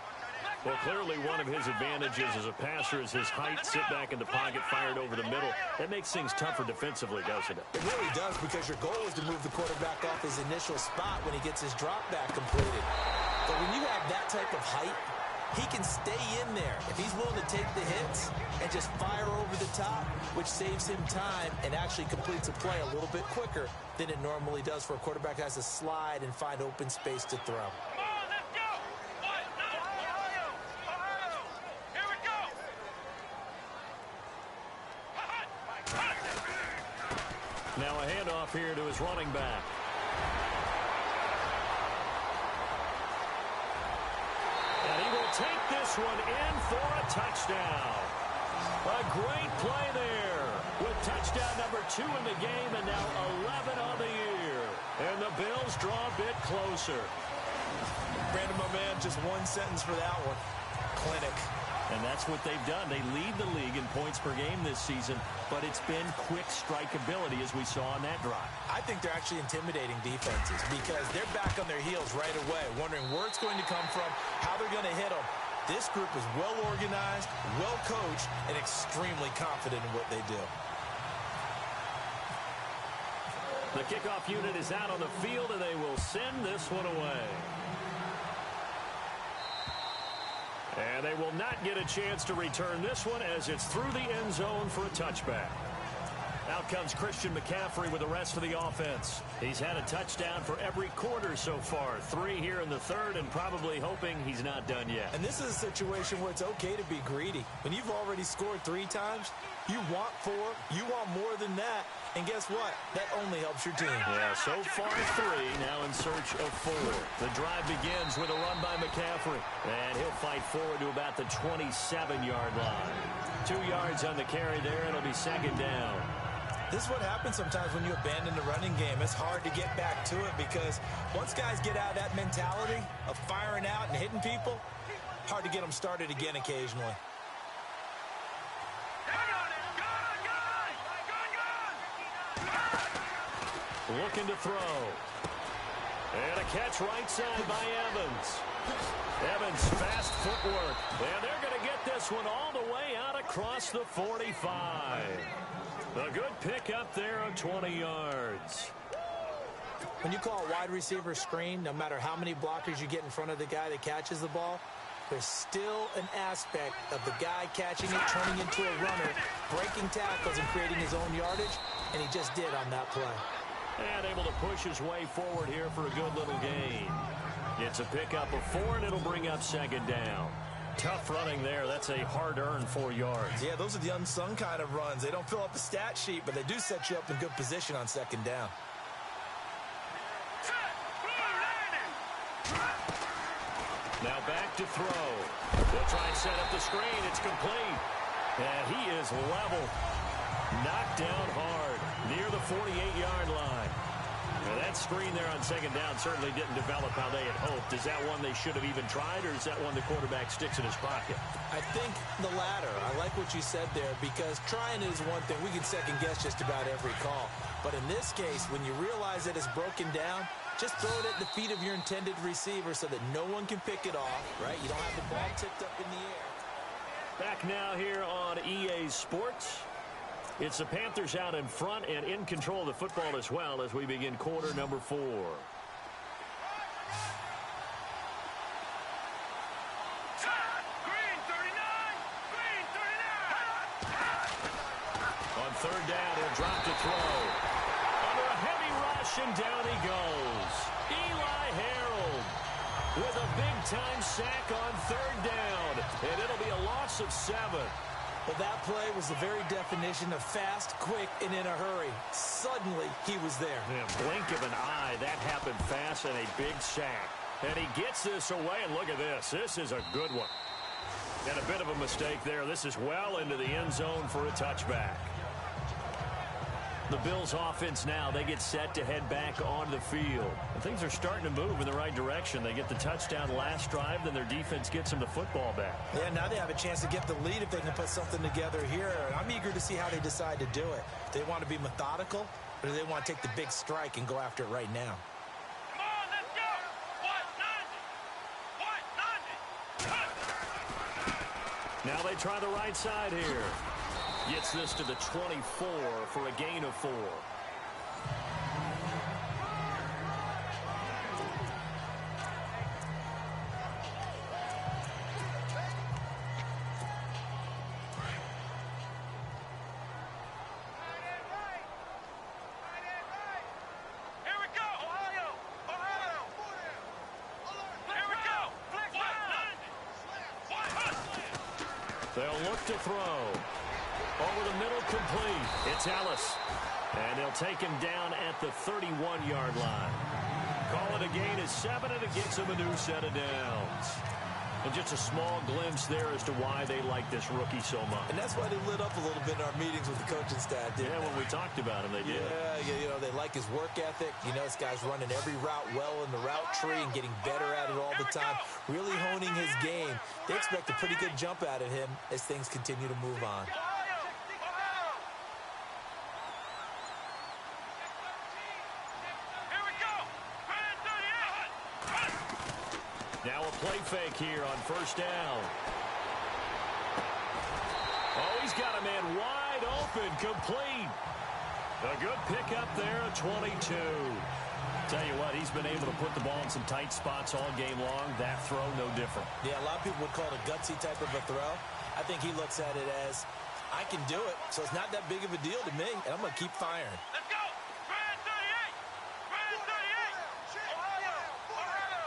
Well, clearly one of his advantages as a passer is his height, sit back in the pocket, fired over the middle. That makes things tougher defensively, doesn't it? It really does, because your goal is to move the quarterback off his initial spot when he gets his drop back completed. But when you have that type of height, he can stay in there if he's willing to take the hits and just fire over the top, which saves him time and actually completes a play a little bit quicker than it normally does for a quarterback that has to slide and find open space to throw. Now a handoff here to his running back. And he will take this one in for a touchdown. A great play there with touchdown number 2 in the game and now 11 on the year. And the Bills draw a bit closer. Brandon, my man, just one sentence for that one. Clinic. And that's what they've done. They lead the league in points per game this season, but it's been quick strikeability as we saw on that drive. I think they're actually intimidating defenses because they're back on their heels right away, wondering where it's going to come from, how they're going to hit them. This group is well organized, well coached, and extremely confident in what they do. The kickoff unit is out on the field, and they will send this one away. And they will not get a chance to return this one as it's through the end zone for a touchback. Out comes Christian McCaffery with the rest of the offense. He's had a touchdown for every quarter so far. 3 here in the third, and probably hoping he's not done yet. And this is a situation where it's okay to be greedy. When you've already scored 3 times, you want 4, you want more than that. And guess what? That only helps your team. Yeah, so far 3, now in search of 4. The drive begins with a run by McCaffery. And he'll fight forward to about the 27-yard line. 2 yards on the carry there. It'll be second down. This is what happens sometimes when you abandon the running game. It's hard to get back to it because once guys get out of that mentality of firing out and hitting people, hard to get them started again occasionally. Looking to throw. And a catch right side by Evans. Evans, fast footwork. And they're going to get this one all the way out across the 45. A good pick up there of 20 yards. When you call a wide receiver screen, no matter how many blockers you get in front of the guy that catches the ball, there's still an aspect of the guy catching it, turning into a runner, breaking tackles and creating his own yardage, and he just did on that play. And able to push his way forward here for a good little gain. It's a pickup of 4, and it'll bring up second down. Tough running there. That's a hard-earned 4 yards. Yeah, those are the unsung kind of runs. They don't fill up the stat sheet, but they do set you up in good position on second down. Now back to throw. They'll try and set up the screen. It's complete. And he is level. Knocked down hard near the 48-yard line. Now that screen there on second down certainly didn't develop how they had hoped. Is that one they should have even tried, or is that one the quarterback sticks in his pocket? I think the latter. I like what you said there because trying is one thing. We can second guess just about every call. But in this case, when you realize that it's broken down, just throw it at the feet of your intended receiver so that no one can pick it off, right? You don't have the ball tipped up in the air. Back now here on EA Sports. It's the Panthers out in front and in control of the football as well as we begin quarter number 4. Green 39. Green 39. On third down, he'll drop to throw. Under a heavy rush, and down he goes. Eli Harold with a big-time sack on third down. And it'll be a loss of 7. Well, that play was the very definition of fast, quick, and in a hurry. Suddenly, he was there. Yeah, blink of an eye, that happened fast, and a big sack. And he gets this away, and look at this. This is a good one. And a bit of a mistake there. This is well into the end zone for a touchback. The Bills offense now, they get set to head back onto the field. And things are starting to move in the right direction. They get the touchdown last drive, then their defense gets them the football back. Yeah, now they have a chance to get the lead if they can put something together here. And I'm eager to see how they decide to do it. Do they want to be methodical, or do they want to take the big strike and go after it right now? Come on, let's go. 190. 190. Now they try the right side here. Gets this to the 24 for a gain of 4. They'll look to throw. Over the middle, complete. It's Ellis. And they'll take him down at the 31-yard line. Call it a gain of 7, and it gets him a new set of downs. And just a small glimpse there as to why they like this rookie so much. And that's why they lit up a little bit in our meetings with the coaching staff, didn't they? When we talked about him, they did. Yeah, you know, they like his work ethic. You know, this guy's running every route well in the route tree and getting better at it all the time, really honing his game. They expect a pretty good jump out of him as things continue to move on. Now a play fake here on first down. Oh, he's got a man wide open, complete. A good pickup there at 22. Tell you what, he's been able to put the ball in some tight spots all game long. That throw, no different. Yeah, a lot of people would call it a gutsy type of a throw. I think he looks at it as, I can do it, so it's not that big of a deal to me, and I'm going to keep firing. Let's go! Brand 38! Brand 38! Ohio! Ohio!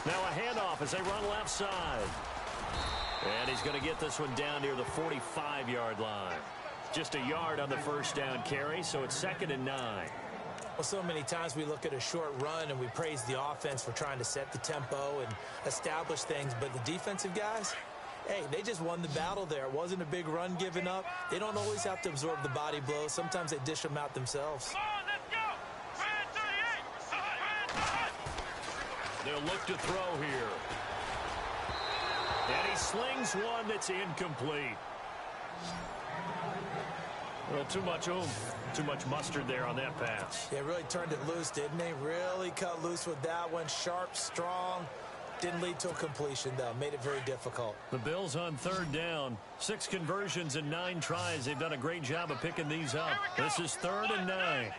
Now a handoff as they run left side. And he's going to get this one down near the 45-yard line. Just a yard on the first down carry, so it's 2nd and 9. Well, so many times we look at a short run and we praise the offense for trying to set the tempo and establish things, but the defensive guys, hey, they just won the battle there. It wasn't a big run given up. They don't always have to absorb the body blows. Sometimes they dish them out themselves. Come on, let's go! Brand 38! Brand 38! They'll look to throw here. And he slings one that's incomplete. Well, too much oomph, too much mustard there on that pass. Yeah, really turned it loose, didn't he? Really cut loose with that one. Sharp, strong. Didn't lead to a completion, though. Made it very difficult. The Bills on 3rd down. 6 conversions and 9 tries. They've done a great job of picking these up. This is 3rd and 9.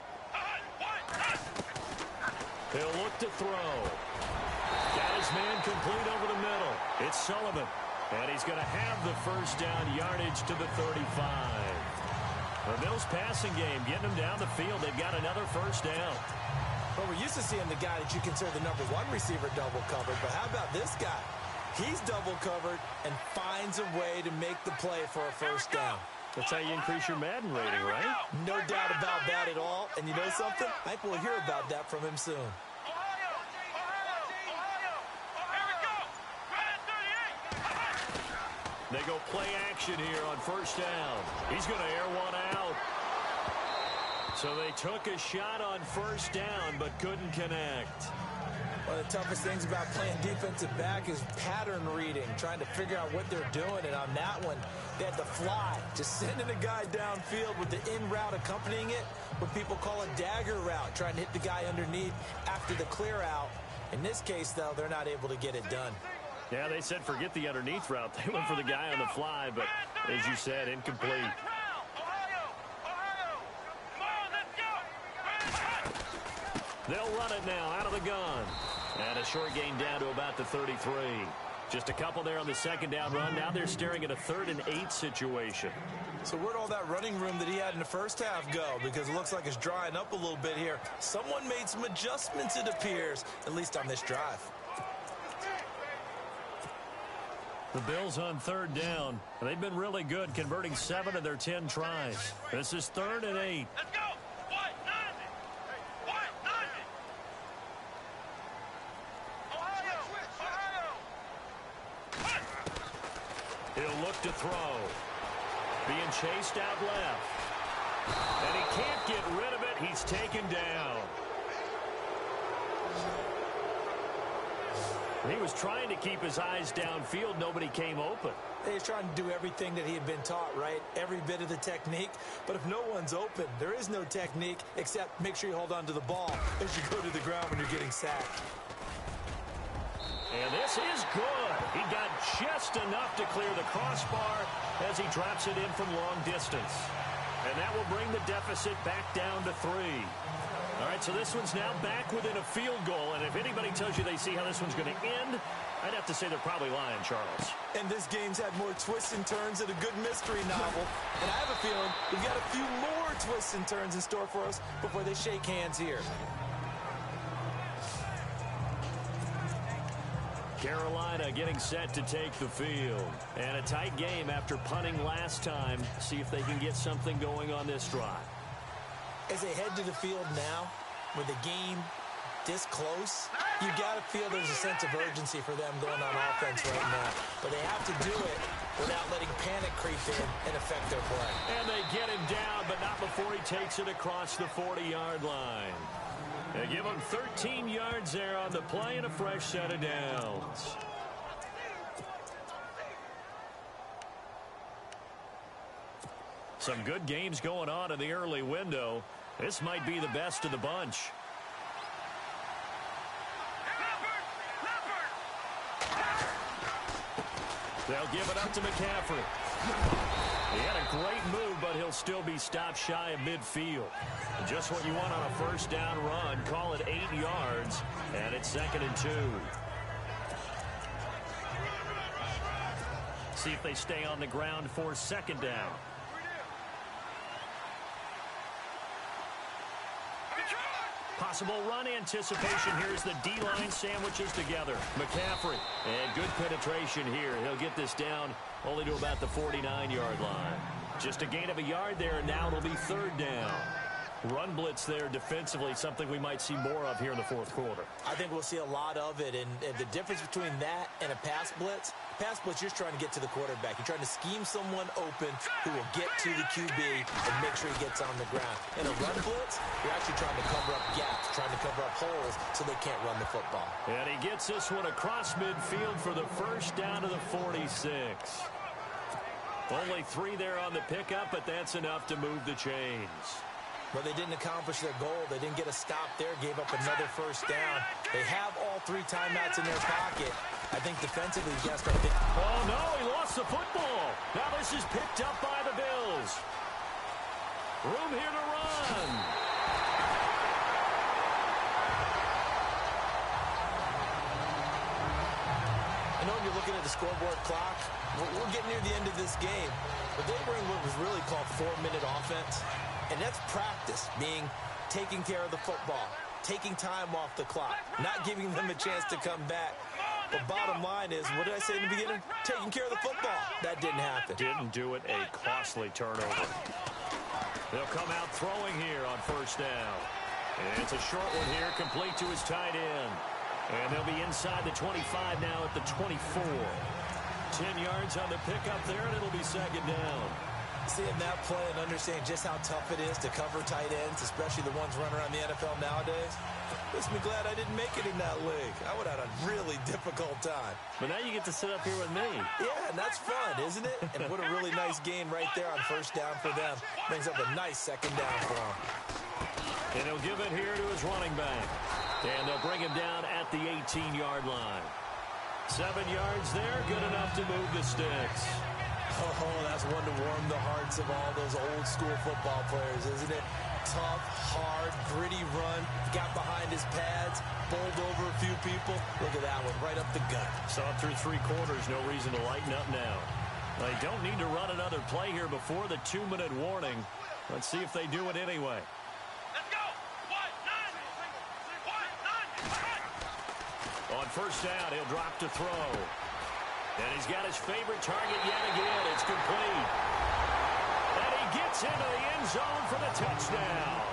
He'll look to throw. Got his man complete over the middle. It's Sullivan. And he's going to have the first down yardage to the 35. The Bills passing game, getting them down the field. They've got another first down. But we're used to seeing the guy that you consider the number 1 receiver double covered. But how about this guy? He's double covered and finds a way to make the play for a first down. That's how you increase your Madden rating, right? No doubt about that at all. And you know something? I think we'll hear about that from him soon. They go play action here on first down. He's going to air one out. So they took a shot on first down but couldn't connect. One of the toughest things about playing defensive back is pattern reading, trying to figure out what they're doing. And on that one, they had to fly, just sending a guy downfield with the in route accompanying it, what people call a dagger route, trying to hit the guy underneath after the clear out. In this case, though, they're not able to get it done. Yeah, they said forget the underneath route. They went for the guy on the fly, but as you said, incomplete. They'll run it now out of the gun. And a short gain down to about the 33. Just a couple there on the second down run. Now they're staring at a 3rd and 8 situation. So where'd all that running room that he had in the first half go? Because it looks like it's drying up a little bit here. Someone made some adjustments, it appears, at least on this drive. The Bills on 3rd down. They've been really good, converting 7 of their 10 tries. This is 3rd and 8. Let's go! He'll look to throw. Being chased out left. And he can't get rid of it. He's taken down. He was trying to keep his eyes downfield. Nobody came open. He's trying to do everything that he had been taught, right? Every bit of the technique. But if no one's open, there is no technique except make sure you hold on to the ball as you go to the ground when you're getting sacked. And this is good. He got just enough to clear the crossbar as he drops it in from long distance. And that will bring the deficit back down to 3. All right, so this one's now back within a field goal. And if anybody tells you they see how this one's going to end, I'd have to say they're probably lying, Charles. And this game's had more twists and turns than a good mystery novel. And I have a feeling we've got a few more twists and turns in store for us before they shake hands here. Carolina getting set to take the field. And a tight game after punting last time. See if they can get something going on this drive. As they head to the field now, with the game this close, you got to feel there's a sense of urgency for them going on offense right now. But they have to do it without letting panic creep in and affect their play. And they get him down, but not before he takes it across the 40-yard line. They give him 13 yards there on the play and a fresh set of downs. Some good games going on in the early window. This might be the best of the bunch. They'll give it up to McCaffery. He had a great move, but he'll still be stopped shy of midfield. Just what you want on a first down run. Call it 8 yards, and it's 2nd and 2. See if they stay on the ground for 2nd down. Possible run anticipation here as the D-line sandwiches together. McCaffery, and good penetration here. He'll get this down only to about the 49-yard line. Just a gain of a yard there, and now it'll be 3rd down. Run blitz there defensively, something we might see more of here in the 4th quarter. I think we'll see a lot of it, and the difference between that and a pass blitz, you're just trying to get to the quarterback. You're trying to scheme someone open who will get to the QB and make sure he gets on the ground. In a run blitz, you're actually trying to cover up gaps, trying to cover up holes so they can't run the football. And he gets this one across midfield for the first down to the 46. Only 3 there on the pickup, but that's enough to move the chains. But they didn't accomplish their goal. They didn't get a stop there, gave up another first down. They have all 3 timeouts in their pocket. I think defensively, you got to start thinking. Oh, no, he lost the football. Now this is picked up by the Bills. Room here to run. I know when you're looking at the scoreboard clock, we're getting near the end of this game. But they were in what was really called 4-minute offense. And that's practice, meaning taking care of the football, taking time off the clock, not giving them a chance to come back. But bottom line is, what did I say in the beginning? Taking care of the football. That didn't happen. Didn't do it. A costly turnover. They'll come out throwing here on first down. And it's a short one here, complete to his tight end. And they'll be inside the 25 now at the 24. 10 yards on the pickup there, and it'll be 2nd down. Seeing that play and understanding just how tough it is to cover tight ends, especially the ones running around the NFL nowadays, makes me glad I didn't make it in that league. I would have had a really difficult time. But now you get to sit up here with me. Yeah, and that's fun, isn't it? And what a really nice gain right there on first down for them. Brings up a nice 2nd down for them. And he'll give it here to his running back. And they'll bring him down at the 18-yard line. 7 yards there, good enough to move the sticks. Oh, that's one to warm the hearts of all those old-school football players, isn't it? Tough, hard, gritty run. Got behind his pads, bowled over a few people. Look at that one, right up the gut. Saw it through 3 quarters, no reason to lighten up now. They don't need to run another play here before the 2-minute warning. Let's see if they do it anyway. Let's go. 1-9. On first down, he'll drop to throw. And he's got his favorite target yet again. It's complete. And he gets into the end zone for the touchdown.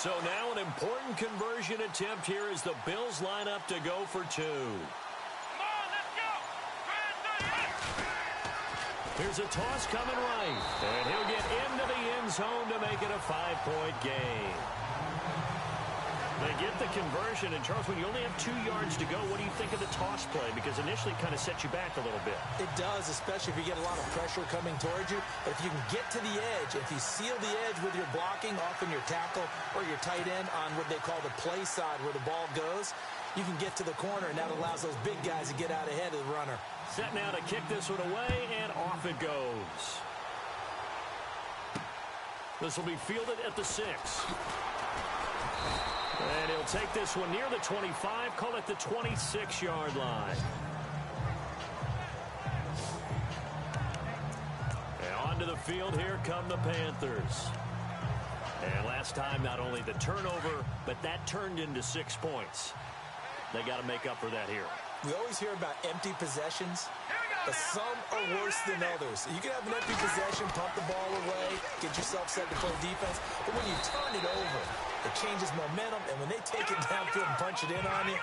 So now an important conversion attempt here as the Bills line up to go for two. Come on, let's go. Here's a toss coming right. And he'll get into the end zone to make it a 5-point game. They get the conversion. And, Charles, when you only have 2 yards to go, what do you think of the toss play? Because initially it kind of sets you back a little bit. It does, especially if you get a lot of pressure coming towards you. If you can get to the edge, if you seal the edge with your blocking, often your tackle or your tight end on what they call the play side where the ball goes, you can get to the corner, and that allows those big guys to get out ahead of the runner. Set now to kick this one away, and off it goes. This will be fielded at the 6. And he'll take this one near the 25, call it the 26-yard line. And onto the field, here come the Panthers. And last time, not only the turnover, but that turned into 6 points. They got to make up for that here. We always hear about empty possessions, but some are worse than others. You can have an empty possession, pump the ball away, get yourself set to play defense, but when you turn it over, it changes momentum, and when they take it downfield and punch it in on you,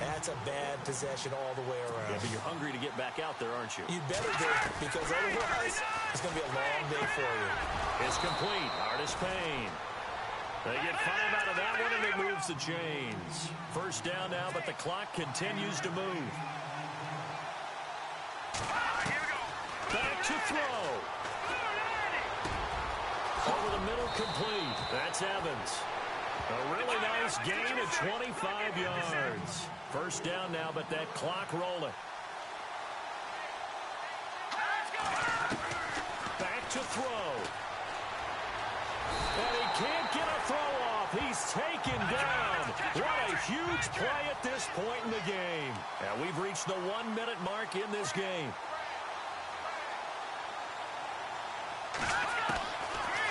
that's a bad possession all the way around. Yeah, but you're hungry to get back out there, aren't you? You better be, because otherwise, it's going to be a long day for you. It's complete. Artis Payne. They get 5 out of that one, and it moves the chains. First down now, but the clock continues to move. Back to throw. Over the middle, complete. That's Evans. A really nice gain of 25 yards. First down now, but that clock rolling. Back to throw. And he can't get a throw off. He's taken down. What a huge play at this point in the game. And we've reached the 1-minute mark in this game.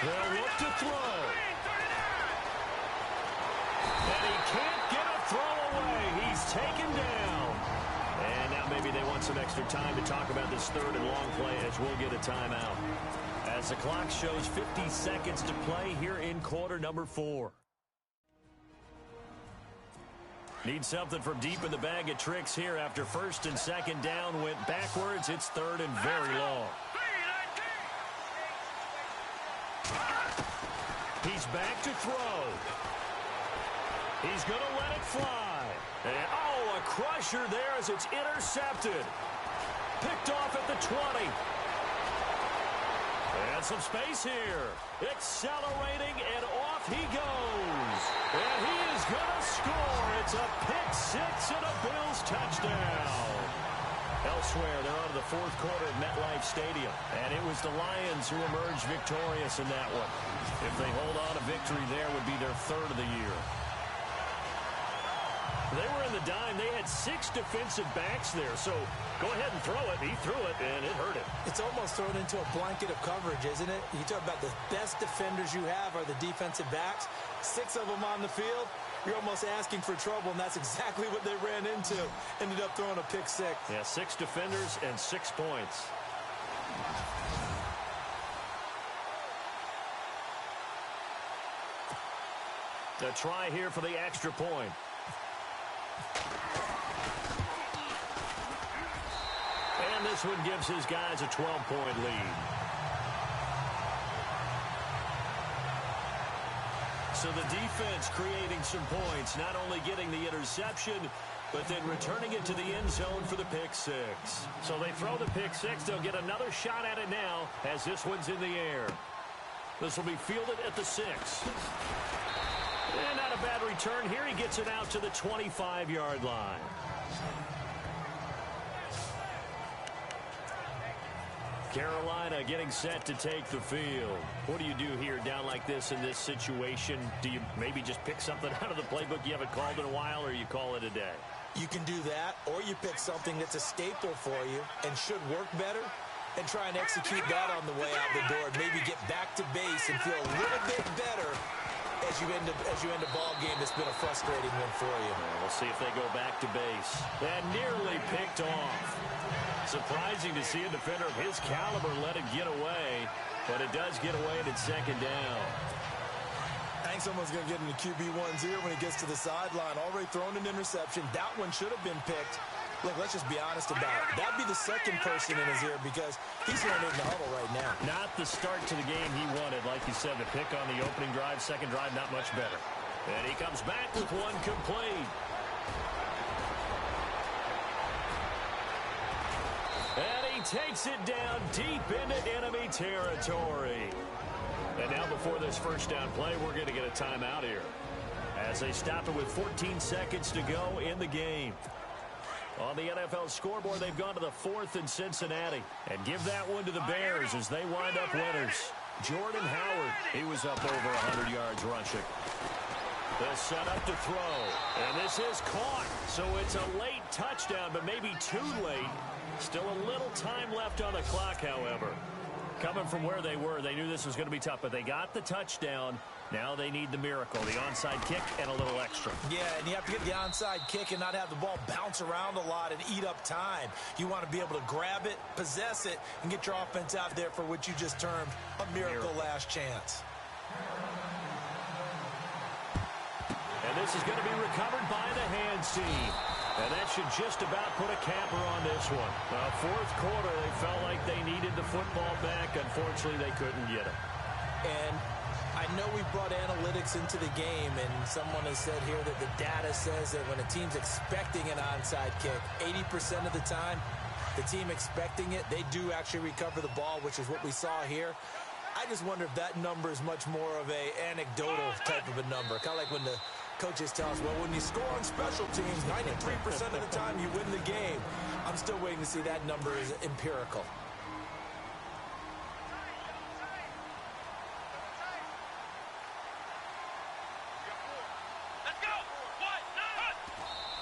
They'll look to throw. And he can't get a throw away. He's taken down. And now maybe they want some extra time to talk about this third and long play as we'll get a timeout. As the clock shows 50 seconds to play here in quarter number 4. Need something from deep in the bag of tricks here after first and second down went backwards. It's third and very long. He's back to throw. He's going to let it fly. And, oh, a crusher there as it's intercepted. Picked off at the 20. And some space here. Accelerating, and off he goes. And he is going to score. It's a pick 6 and a Bills touchdown. Elsewhere, they're on to the fourth quarter of MetLife Stadium. And it was the Lions who emerged victorious in that one. If they hold on to victory, there would be their third of the year. They were in the dime. They had 6 defensive backs there. So go ahead and throw it. He threw it, and it hurt him. It's almost thrown into a blanket of coverage, isn't it? You talk about the best defenders you have are the defensive backs. 6 of them on the field. You're almost asking for trouble, and that's exactly what they ran into. Ended up throwing a pick 6. Yeah, 6 defenders and 6 points. A try here for the extra point. And this one gives his guys a 12-point lead. So the defense creating some points, not only getting the interception, but then returning it to the end zone for the pick 6. So they throw the pick 6. They'll get another shot at it now as this one's in the air. This will be fielded at the 6. And not a bad return here. He gets it out to the 25-yard line. Carolina getting set to take the field. What do you do here down like this in this situation? Do you maybe just pick something out of the playbook you haven't called in a while, or you call it a day? You can do that, or you pick something that's a staple for you and should work better and try and execute that on the way out the door and maybe get back to base and feel a little bit better as you end a ball game that's been a frustrating one for you. We'll see if they go back to base. That nearly picked off. Surprising to see a defender of his caliber let it get away, but it does get away and it's second down. I think someone's going to get into QB1's ear when he gets to the sideline. Already thrown an interception. That one should have been picked. Look, let's just be honest about it. That'd be the second person in his ear because he's hearing it in the huddle right now. Not the start to the game he wanted. Like you said, the pick on the opening drive, second drive, not much better. And he comes back with one complete. And he takes it down deep into enemy territory. And now before this first down play, we're going to get a timeout here as they stop it with 14 seconds to go in the game. On the NFL scoreboard, they've gone to the 4th in Cincinnati. And give that one to the Bears as they wind up winners. Jordan Howard, he was up over 100 yards rushing. The setup to throw. And this is caught. So it's a late touchdown, but maybe too late. Still a little time left on the clock, however. Coming from where they were, they knew this was going to be tough, but they got the touchdown. Now they need the miracle, the onside kick and a little extra. Yeah, and you have to get the onside kick and not have the ball bounce around a lot and eat up time. You want to be able to grab it, possess it, and get your offense out there for what you just termed a miracle last chance. And this is going to be recovered by the hands team. And that should just about put a capper on this one. Fourth quarter, they felt like they needed the football back. Unfortunately, they couldn't get it. And I know we brought analytics into the game, and someone has said here that the data says that when a team's expecting an onside kick, 80% of the time, the team expecting it, they do actually recover the ball, which is what we saw here. I just wonder if that number is much more of a anecdotal type of a number. Kind of like when the coaches tell us, well, when you score on special teams, 93% of the time you win the game. I'm still waiting to see that number is empirical.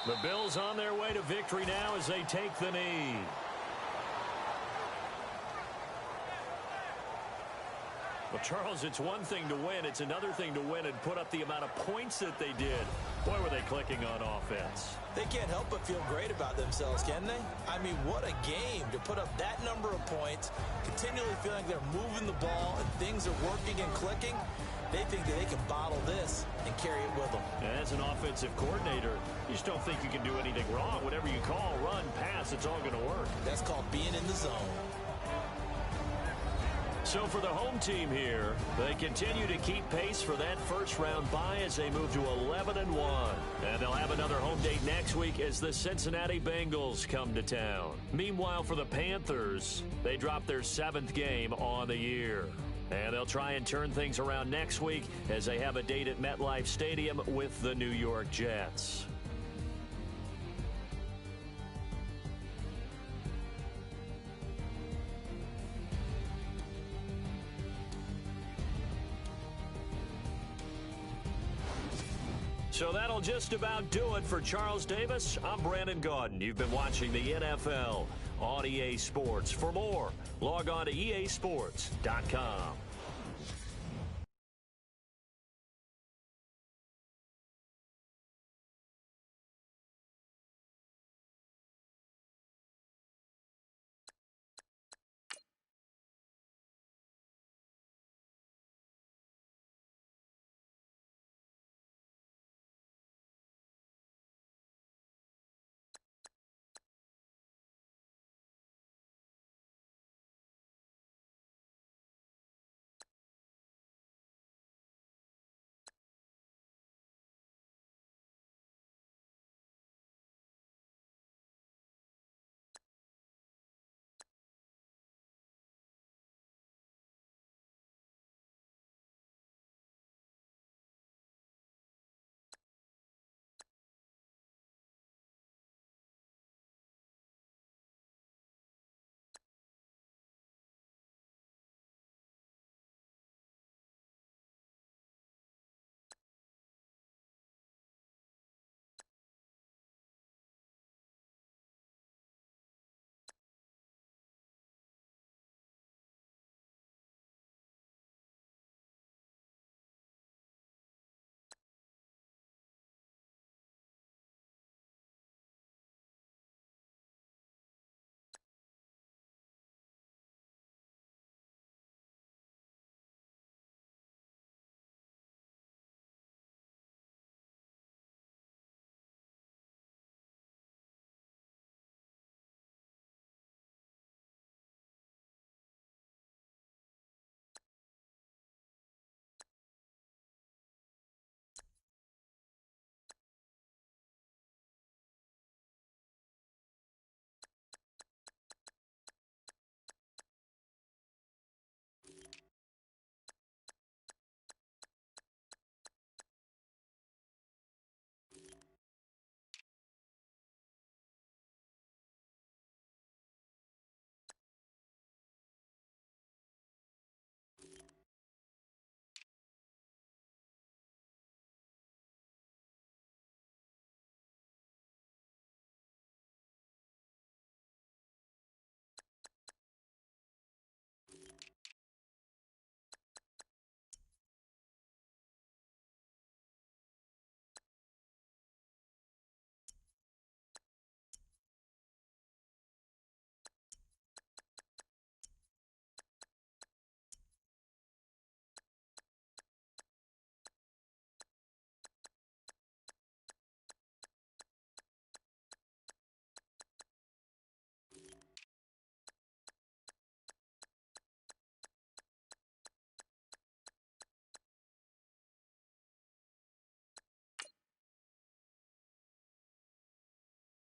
The Bills on their way to victory now as they take the knee. Well, Charles, it's one thing to win. It's another thing to win and put up the amount of points that they did. Boy, were they clicking on offense. They can't help but feel great about themselves, can they? I mean, what a game to put up that number of points, continually feeling like they're moving the ball and things are working and clicking. They think that they can bottle this and carry it with them. And as an offensive coordinator, you just don't think you can do anything wrong. Whatever you call, run, pass, it's all going to work. That's called being in the zone. So for the home team here, they continue to keep pace for that first-round bye as they move to 11-1. And they'll have another home date next week as the Cincinnati Bengals come to town. Meanwhile, for the Panthers, they drop their 7th game on the year. And they'll try and turn things around next week as they have a date at MetLife Stadium with the New York Jets. So that'll just about do it for Charles Davis. I'm Brandon Gaudin. You've been watching the NFL on EA Sports. For more, log on to easports.com.